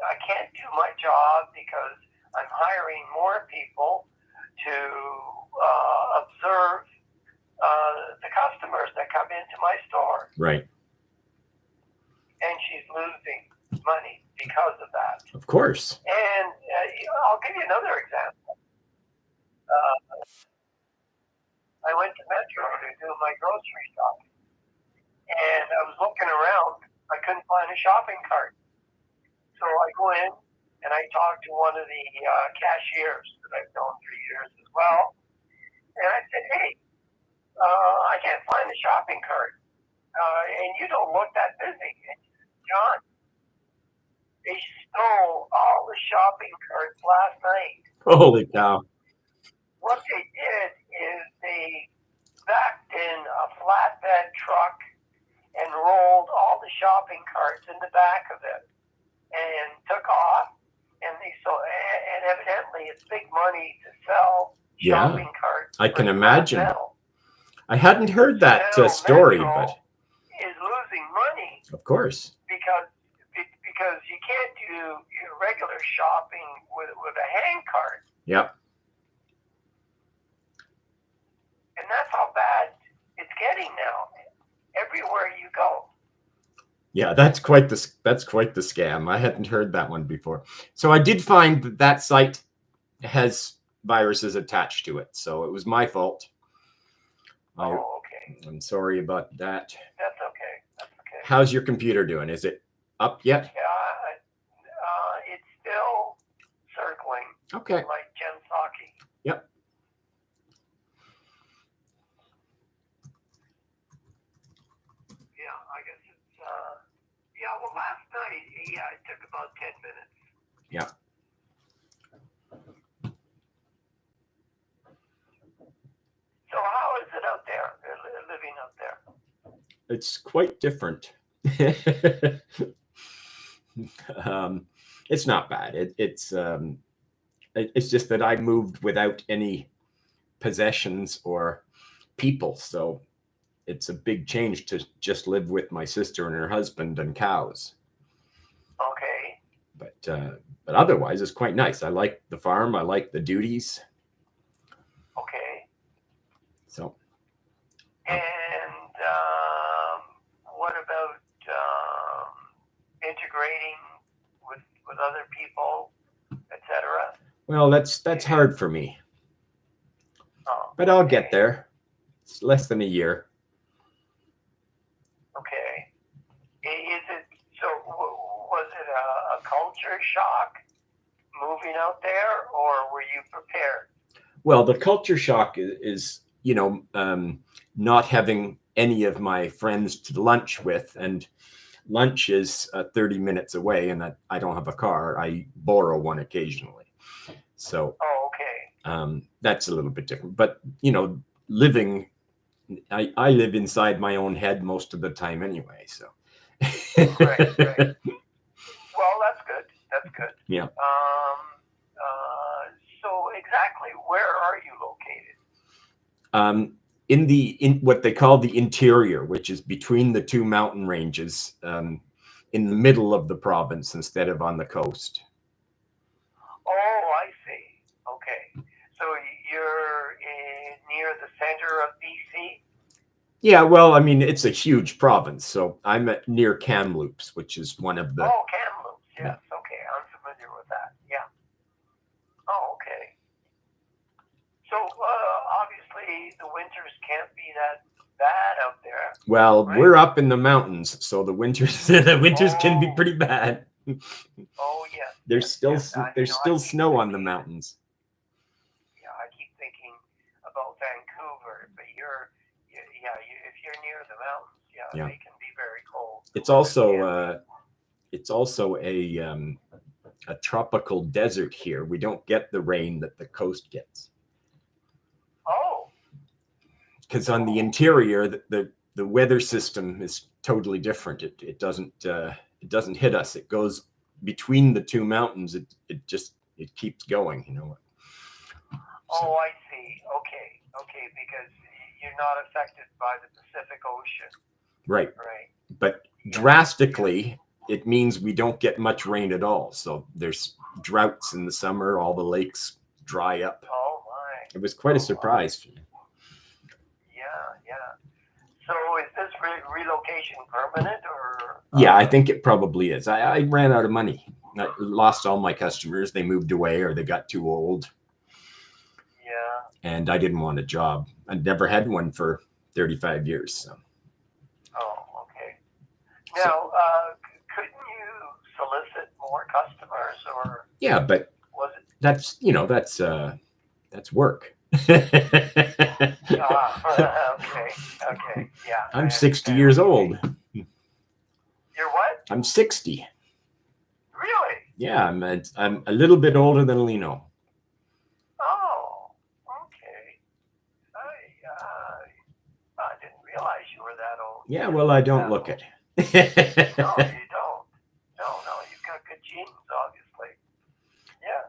I can't do my job because I'm hiring more people to observe the customers that come into my store. Right. And she's losing money because of that. Of course. And I'll give you another example. I went to Metro to do my grocery shopping, and I was looking around. I couldn't find a shopping cart. So I go in and I talk to one of the cashiers that I've known for years as well. And I said, hey, I can't find the shopping cart. And you don't look that busy. And she said, John, they stole all the shopping carts last night. Holy cow. What they did is they backed in a flatbed truck and rolled all the shopping carts in the back of it and took off. And and evidently it's big money to sell shopping carts. I can imagine. I hadn't heard that story, but is losing money. Of course. Because you can't do your regular shopping with a hand cart. Yep. And that's how bad it's getting now. Everywhere you go. Yeah, that's quite the scam. I hadn't heard that one before. So I did find that site has viruses attached to it. So it was my fault. Okay. I'm sorry about that. That's okay. That's okay. How's your computer doing? Is it up yet? Yeah, it's still circling. Okay. Like Jen Psaki. Yep. Yeah, I guess it's well, last night, it took about 10 minutes. Yeah. So how is it out there, living out there? It's quite different. It's not bad. It's just that I moved without any possessions or people, so it's a big change to just live with my sister and her husband and cows. Okay. But otherwise, it's quite nice. I like the farm. I like the duties. Okay. So. And what about integrating with other people, etc.? Well, that's hard for me. Oh, but I'll get there. It's less than a year. Okay. Is it so? Was it a culture shock moving out there, or were you prepared? Well, the culture shock is not having any of my friends to lunch with, and lunch is 30 minutes away, and I don't have a car. I borrow one occasionally. So that's a little bit different. But, living, I live inside my own head most of the time anyway. So. Right. Well, that's good. That's good. Yeah. So exactly, where are you located? In what they call the interior, which is between the two mountain ranges, in the middle of the province instead of on the coast. Oh, I see. Okay. So you're near the center of BC? Yeah, well, I mean, it's a huge province. So I'm near Kamloops, which is one of the... Oh, Kamloops. Yes. Yeah. Okay. I'm familiar with that. Yeah. Oh, okay. So obviously the winters can't be that bad out there. Well, right? We're up in the mountains, so the winters can be pretty bad. Oh yes. There's still snow on the mountains. Yeah, I keep thinking about Vancouver, but if you're near the mountains, they can be very cold. It's also a tropical desert here. We don't get the rain that the coast gets. Oh. Because on the interior, the weather system is totally different. It doesn't hit us. It goes between the two mountains. It keeps going. Oh, I see. Okay, because you're not affected by the Pacific Ocean. Right. But drastically, it means we don't get much rain at all. So there's droughts in the summer. All the lakes dry up. Oh my! It was quite a surprise for me. Yeah. So is this relocation permanent or? Yeah, I think it probably is. I ran out of money. I lost all my customers. They moved away or they got too old. Yeah. and I didn't want a job. I'd never had one for 35 years. So. Oh, okay. Now, couldn't you solicit more customers, or Yeah, but was it? that's work. Okay, okay, yeah. I'm I 60 understand years what you old. mean. You're what? I'm 60. Really? Yeah, I'm a little bit older than Lino. Oh, okay. I didn't realize you were that old. Yeah, well, I don't look it. No, you don't. No, you've got good genes, obviously. Yeah.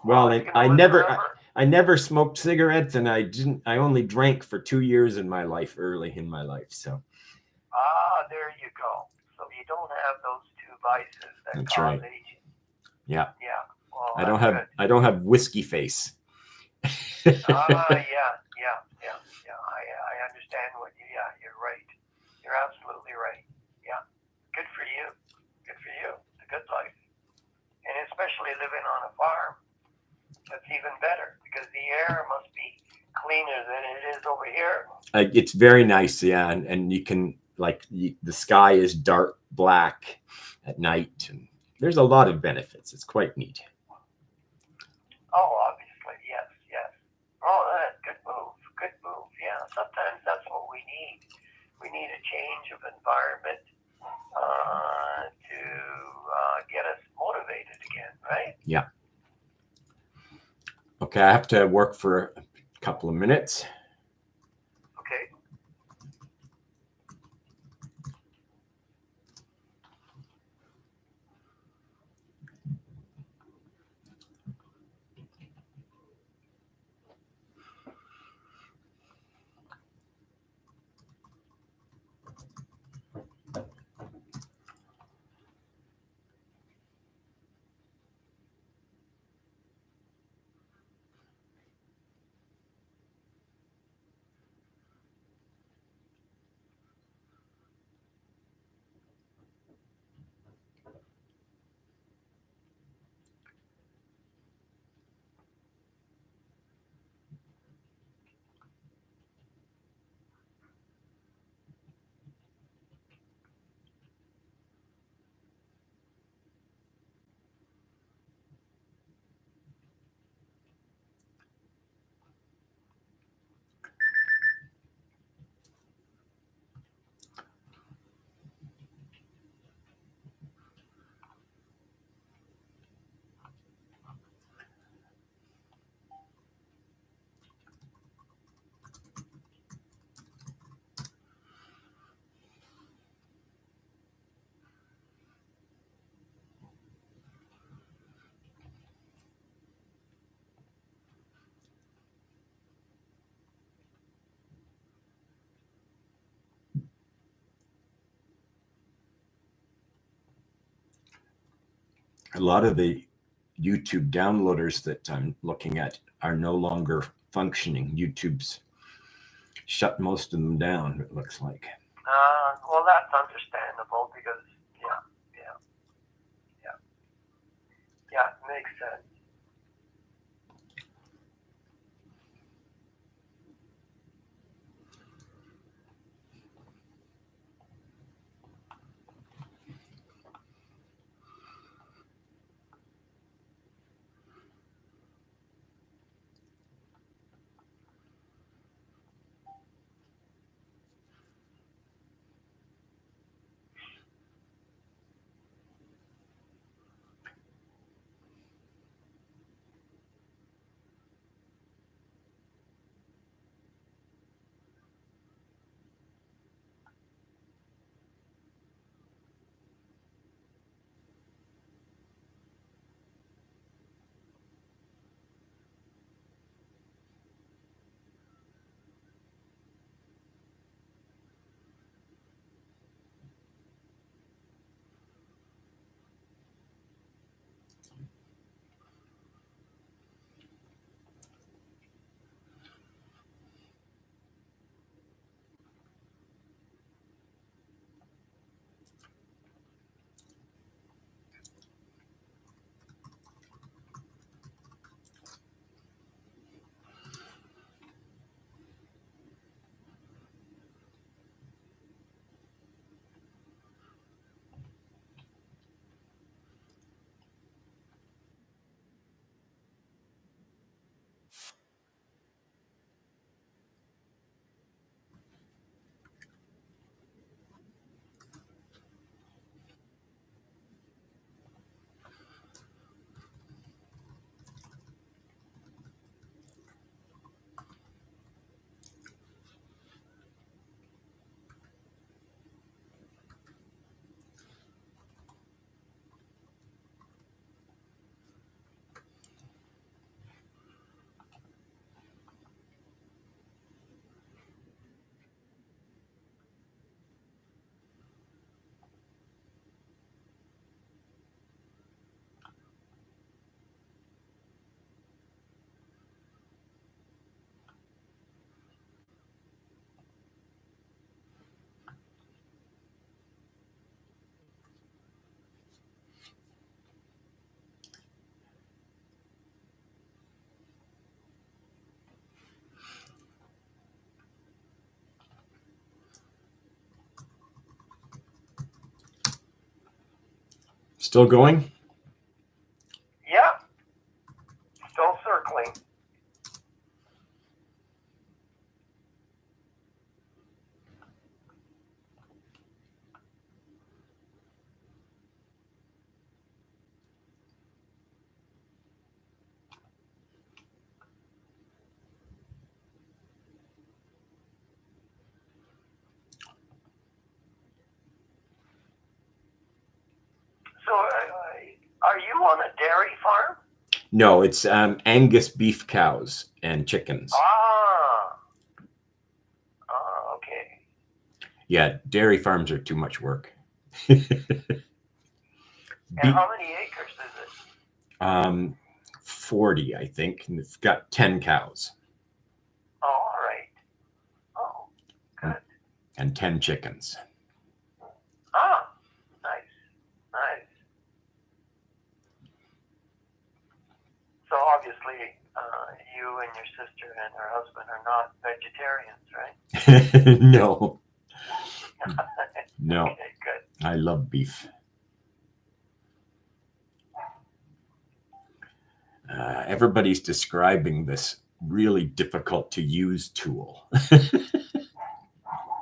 Well, you're gonna live forever. I never smoked cigarettes, and I only drank for 2 years in my life, early in my life. So. There you go. So you don't have those two vices that That's cause right. aging. Yeah. Yeah. Well, I that's I don't have whiskey face. good. Yeah. I understand what you. Yeah, you're right. You're absolutely right. Yeah. Good for you. Good for you. It's a good life, and especially living on a farm. That's even better because the air must be cleaner than it is over here. It's very nice, yeah, and you can the sky is dark black at night, and there's a lot of benefits. It's quite neat. Oh, obviously, yes. Oh, that's good move. Good move. Yeah. Sometimes that's what we need. We need a change of environment to get us motivated again, right? Yeah. Okay, I have to work for a couple of minutes. Okay. A lot of the YouTube downloaders that I'm looking at are no longer functioning. YouTube's shut most of them down, it looks like. Well, that's understandable because, yeah, it makes sense. Still going? Yeah. Still circling. So, are you on a dairy farm? No, it's Angus beef cows and chickens. Okay. Yeah, dairy farms are too much work. And how many acres is it? 40, I think, and it's got 10 cows. Oh, all right. Oh, good. And 10 chickens. Ah, nice, nice. So obviously, you and your sister and her husband are not vegetarians, right? No. No. Okay, good. I love beef. Everybody's describing this really difficult to use tool.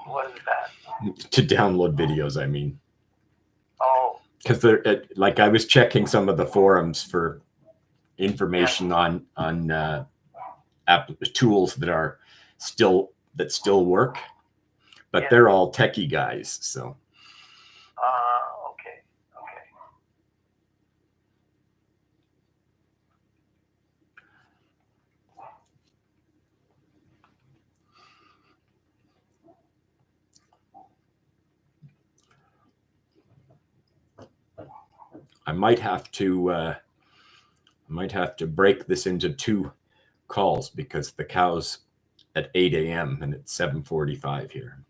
What is that? To download videos, I mean. Oh. Because they're like, I was checking some of the forums for information on tools that still work, but they're all techie guys. So. Okay. I might have to break this into 2 calls because the cow's at 8 a.m. and it's 7:45 here.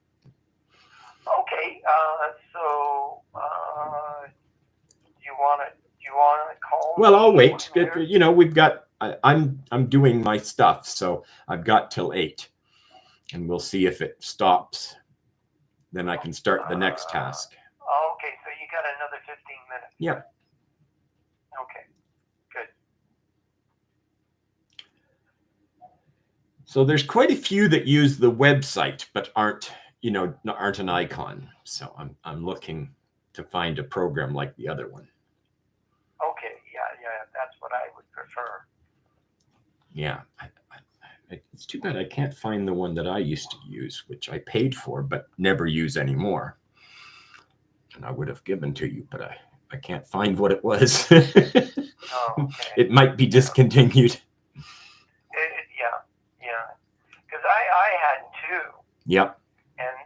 Okay. So, do you want to call? Well, I'll wait. We've got. I'm doing my stuff, so I've got till 8, and we'll see if it stops. Then I can start the next task. Okay, so you got another 15 minutes. Yep. Okay, good. So there's quite a few that use the website, but aren't an icon. So I'm looking to find a program like the other one. Okay, yeah, that's what I would prefer. Yeah. It's too bad I can't find the one that I used to use, which I paid for but never use anymore. And I would have given to you, but I can't find what it was. Oh, okay. It might be discontinued. Yeah. Because I had 2. Yep. And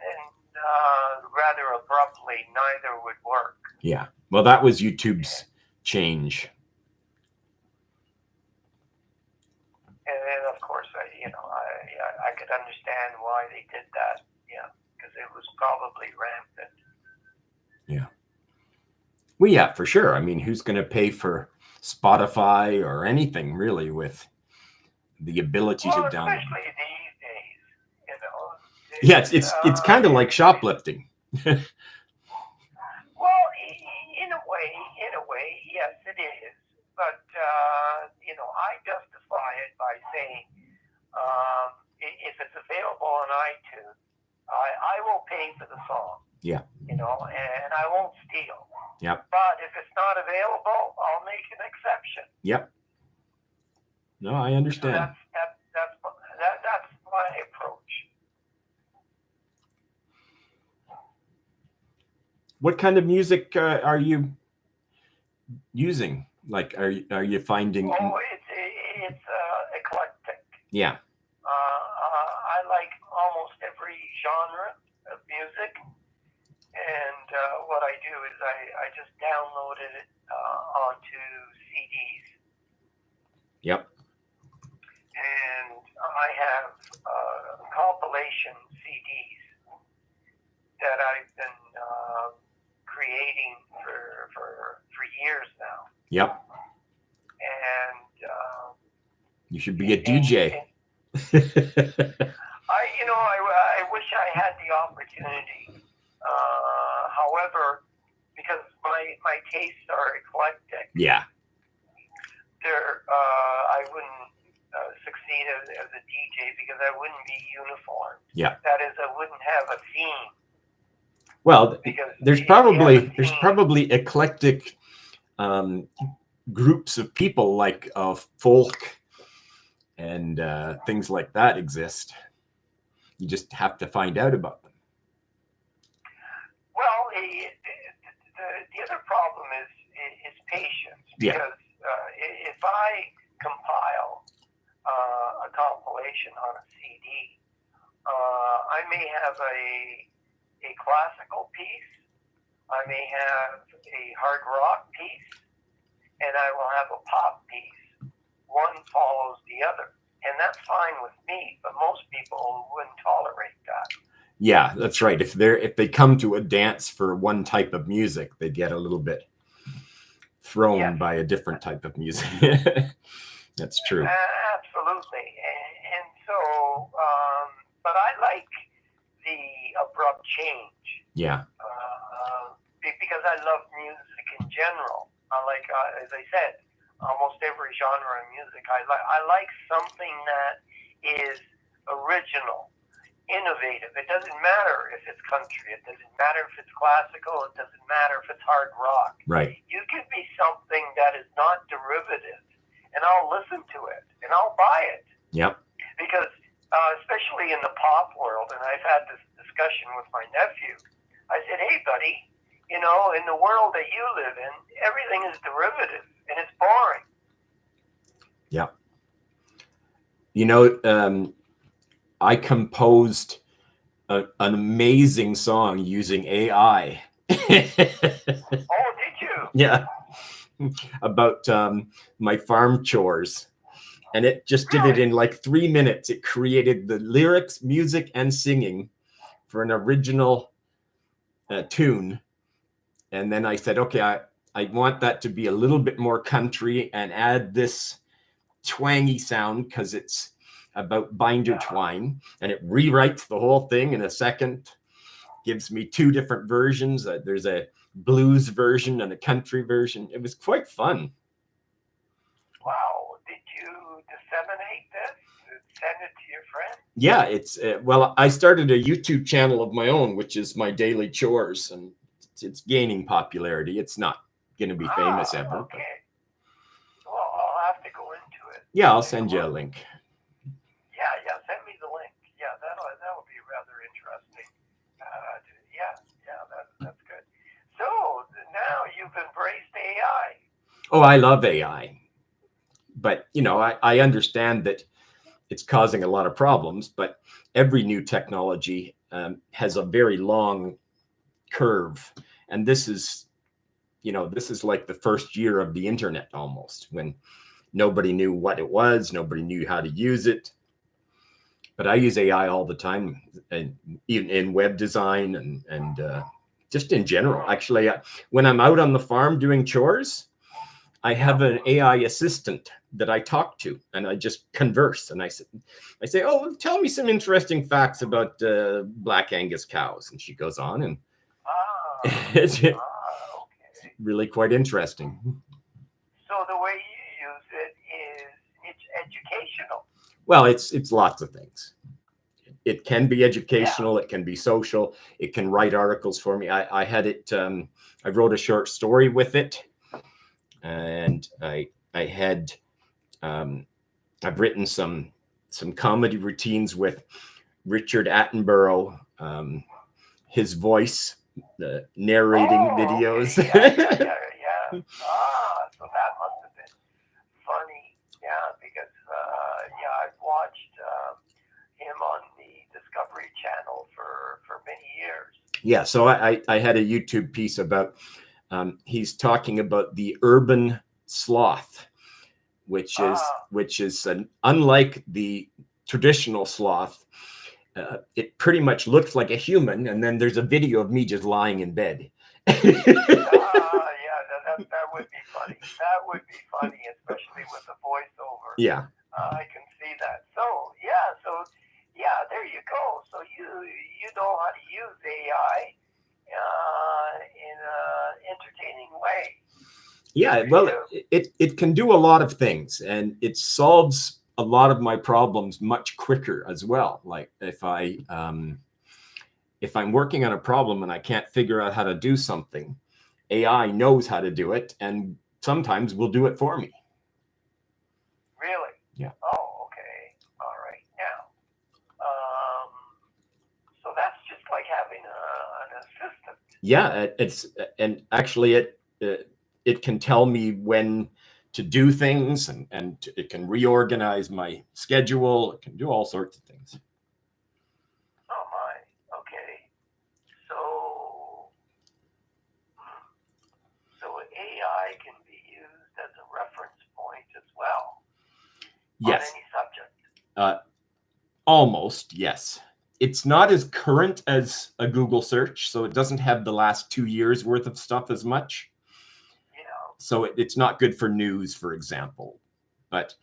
rather abruptly, neither would work. Yeah. Well, that was YouTube's change. And of course, I could understand why they did that. Yeah, because it was probably rampant. Yeah. Well, yeah, for sure. I mean, who's going to pay for Spotify or anything really with the ability to download? Especially these days, Yeah, it's kind of like shoplifting. Well, in a way, yes, it is. But I justify it by saying, if it's available on iTunes, I will pay for the song. Yeah. And I won't steal. Yep. But if it's not available, I'll make an exception. Yep. No, I understand. So that's my approach. What kind of music are you using? Like, are you finding? Oh, it's eclectic. Yeah. I like almost every genre of music, and what I do is I just downloaded it onto CDs. Yep. And I have compilation CDs that I've been creating for years now. Yep. And you should be a DJ. I wish I had the opportunity. However, because my tastes are eclectic. Yeah. I wouldn't succeed as a DJ because I wouldn't be uniform. Yeah. That is, I wouldn't have a theme. Well, Because there's probably eclectic groups of people like folk and things like that exist. You just have to find out about them. Well, the other problem is patience. Because if I compile a compilation on a CD, I may have a classical piece, I may have a hard rock piece, and I will have a pop piece. One follows the other, and that's fine with me. But most people wouldn't tolerate that. Yeah, that's right. If they come to a dance for one type of music, they get a little bit thrown by a different type of music. That's true. Absolutely. And so, but I like the abrupt change. Yeah. Because I love music in general. I like, as I said, almost every genre of music. I like something that is original, innovative. It doesn't matter if it's country. It doesn't matter if it's classical. It doesn't matter if it's hard rock. Right. You give me something that is not derivative, and I'll listen to it, and I'll buy it. Yep. Because especially in the pop world, and I've had this discussion with my nephew, I said, hey, buddy, you know, in the world that you live in, everything is derivative, and it's boring. Yeah. You know, I composed an amazing song using AI. Oh, did you? Yeah. About my farm chores. And it just did it in like 3 minutes. It created the lyrics, music, and singing for an original tune. And then I said, okay, I want that to be a little bit more country and add this twangy sound because it's about binder twine. And it rewrites the whole thing in a second. Gives me 2 different versions. There's a blues version and a country version. It was quite fun. Wow. Did you disseminate this? Send it to your friends? Yeah, it's well, I started a YouTube channel of my own, which is my daily chores, and it's gaining popularity. It's not going to be famous ever. Okay. Well, I'll have to go into it. Yeah, I'll send you a link. Yeah, send me the link. Yeah, that'll be rather interesting. That's good. So now you've embraced AI. Oh, I love AI, but you know, I understand that it's causing a lot of problems. But every new technology has a very long curve, and this is, you know, this is like the first year of the internet almost, when nobody knew what it was, nobody knew how to use it. But I use AI all the time, and even in web design and just in general. Actually, when I'm out on the farm doing chores, I have an AI assistant that I talk to, and I just converse. And I say, oh, tell me some interesting facts about Black Angus cows. And she goes on, and it's really quite interesting. So the way you use it is it's educational. Well, it's lots of things. It can be educational. It can be social. It can write articles for me. I had it. I wrote a short story with it, and I've written some comedy routines with Richard Attenborough, his voice, narrating videos. Okay. Yeah. So that must have been funny. Yeah, because I've watched him on the Discovery Channel for many years. Yeah, so I had a YouTube piece about he's talking about the urban sloth, which is unlike the traditional sloth. It pretty much looks like a human, and then there's a video of me just lying in bed. That would be funny. That would be funny, especially with the voiceover. Yeah. I can see that. So there you go. So you know how to use AI in an entertaining way. Yeah, well, it can do a lot of things, and it solves a lot of my problems much quicker as well. Like if I'm working on a problem and I can't figure out how to do something, AI knows how to do it, and sometimes will do it for me. Really? Yeah. Oh, okay. All right. Now, so that's just like having an assistant. Yeah, and actually it can tell me when to do things, and it can reorganize my schedule. It can do all sorts of things. Oh my. Okay. So, so AI can be used as a reference point as well on Yes. any subject. Almost, yes. It's not as current as a Google search, so it doesn't have the last 2 years worth of stuff as much. Yeah. So it's not good for news, for example. But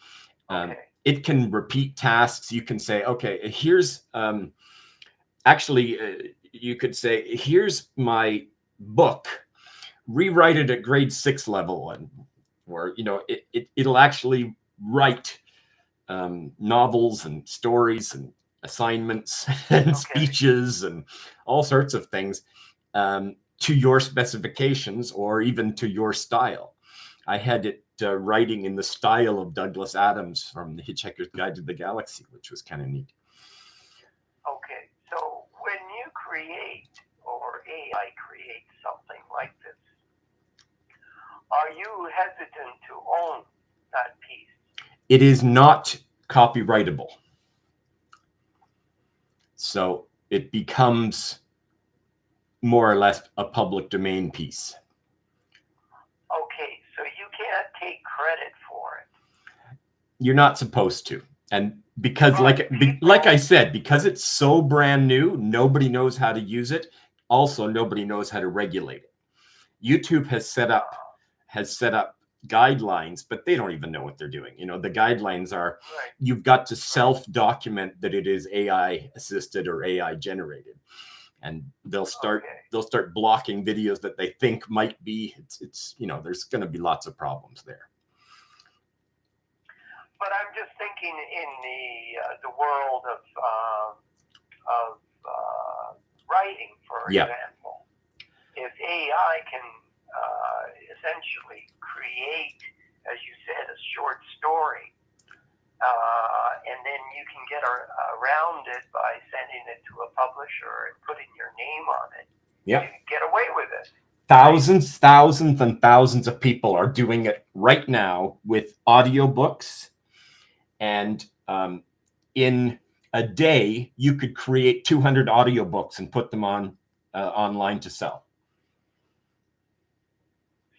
Okay. it can repeat tasks. You can say, okay, here's actually, you could say, here's my book, rewrite it at grade 6 level, and or it'll actually write novels and stories and assignments and speeches and all sorts of things to your specifications or even to your style. I had it writing in the style of Douglas Adams from The Hitchhiker's Guide to the Galaxy, which was kind of neat. Okay, so when you create or AI creates something like this, are you hesitant to own that piece? It is not copyrightable. So it becomes more or less a public domain piece. Okay, so you can't take credit for it. You're not supposed to. And because like I said, because it's so brand new, nobody knows how to use it. Also, nobody knows how to regulate it. YouTube has set up guidelines, but they don't even know what they're doing. The guidelines are you've got to self-document that it is AI assisted or AI generated. And they'll start blocking videos that they think might be. It's there's going to be lots of problems there. But I'm just thinking in the world of writing, for example, if AI can essentially create, as you said, a short story, and then you can get around it by sending it to a publisher and putting your name on it. Yeah. You can get away with it. Thousands and thousands of people are doing it right now with audiobooks. And in a day, you could create 200 audiobooks and put them on online to sell.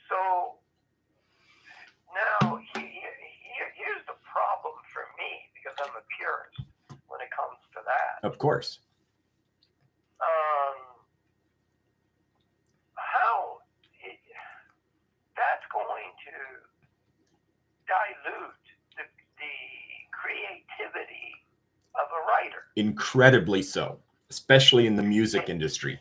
So now here's the problem for me, because I'm a purist when it comes to that. Of course. How that's going to dilute the creativity of a writer. Incredibly so, especially in the music industry.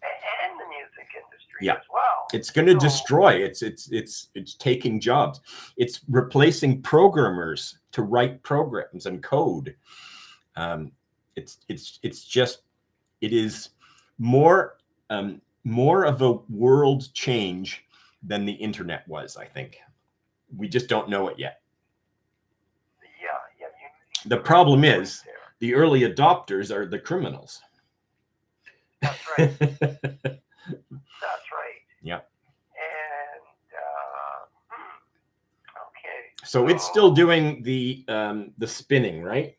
And the music industry as well. It's going to destroy. It's taking jobs. It's replacing programmers to write programs and code. It's just, it is more of a world change than the internet was, I think. We just don't know it yet. Yeah. The problem is the early adopters are the criminals. That's right. That's right. Yeah. And okay. So it's still doing the spinning, right?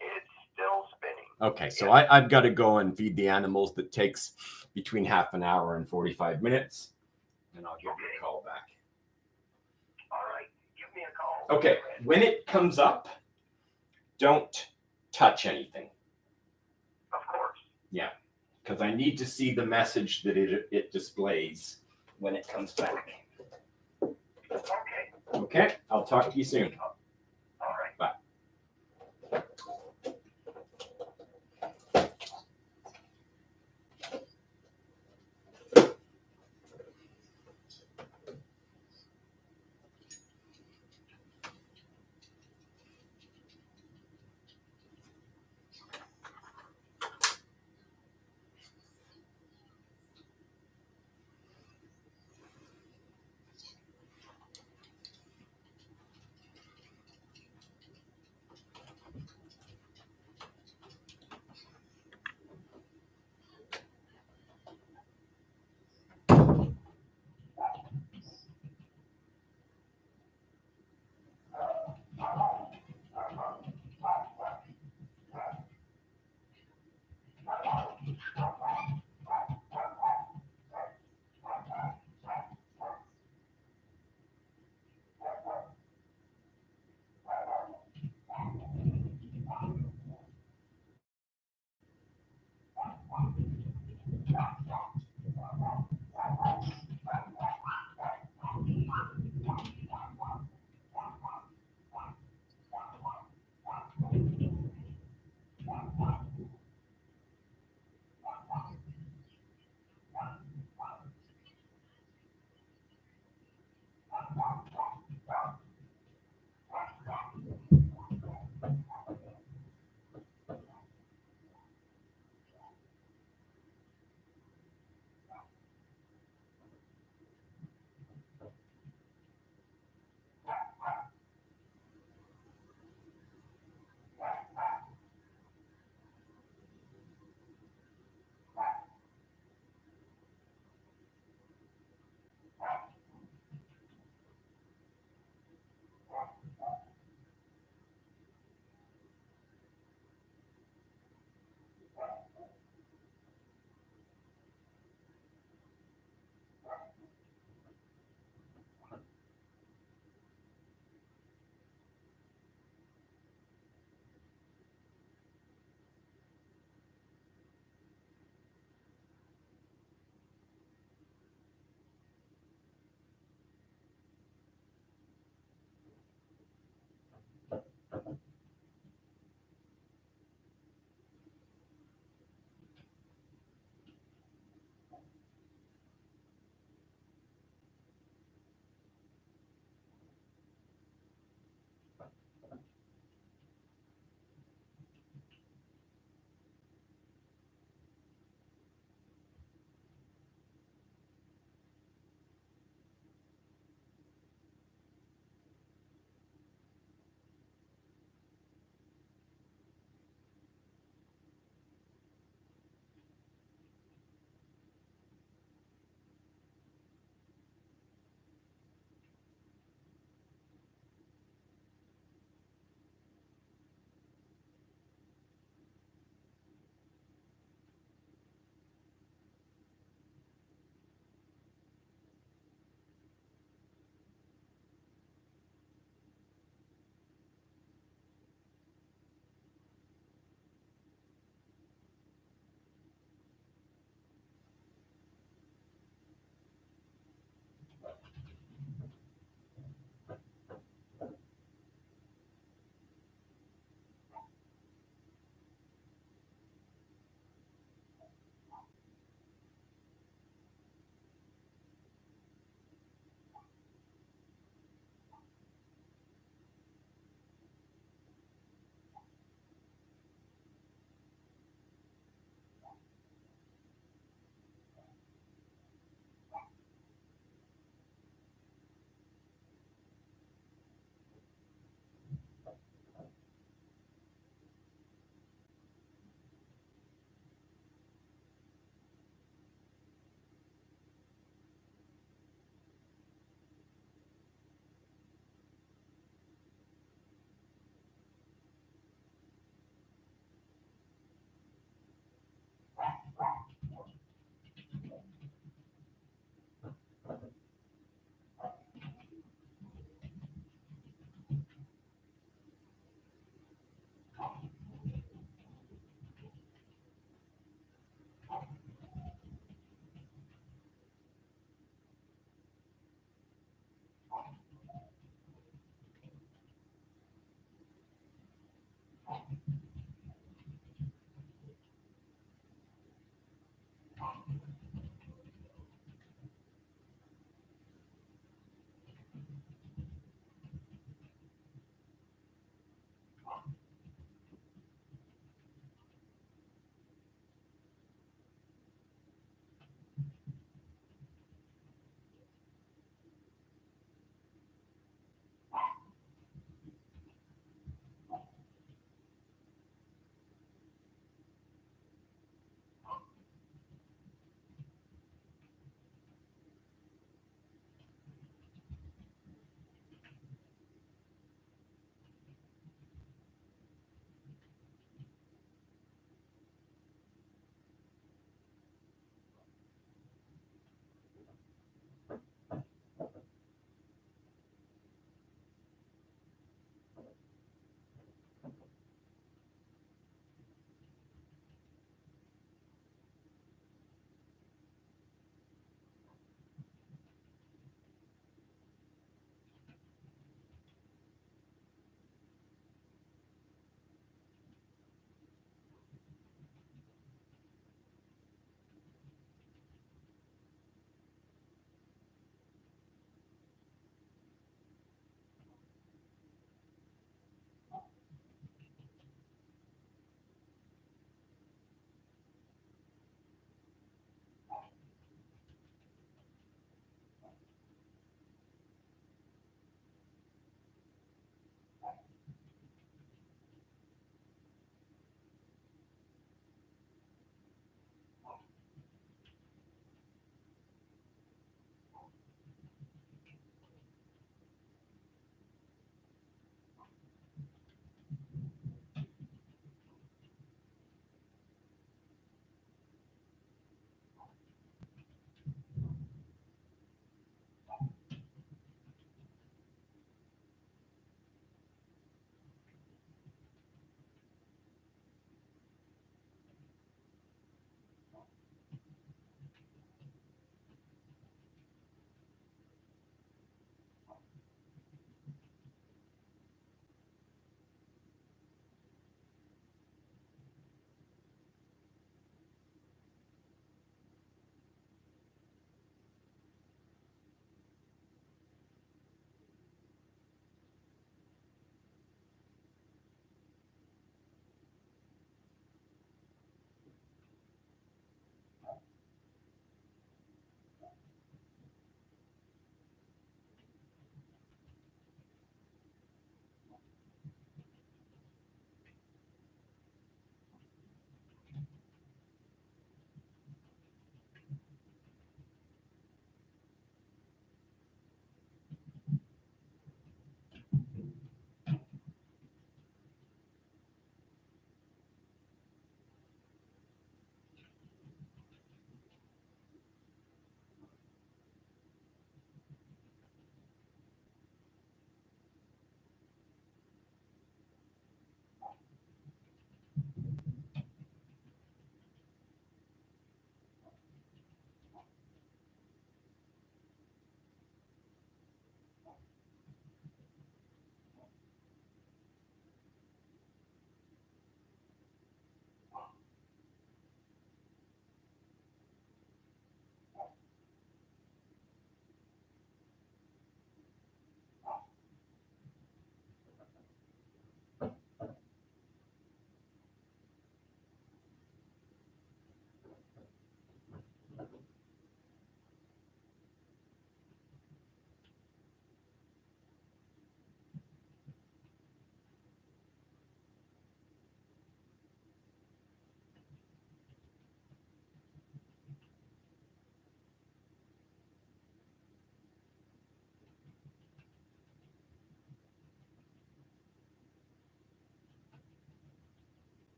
It's still spinning. Okay, so I've got to go and feed the animals. That takes between half an hour and 45 minutes, and I'll give you a call back. All right, give me a call. Okay, when it comes up, don't touch anything. Of course. Yeah, because I need to see the message that it displays when it comes back. Okay. Okay, I'll talk to you soon. All right. Bye.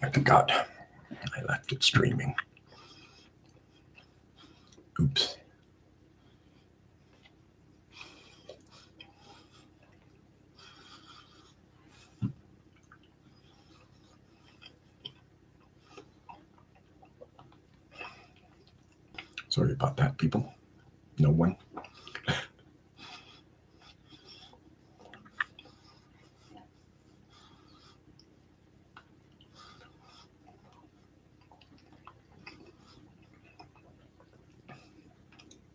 I forgot. I left it streaming. Oops. Sorry about that, people. No one.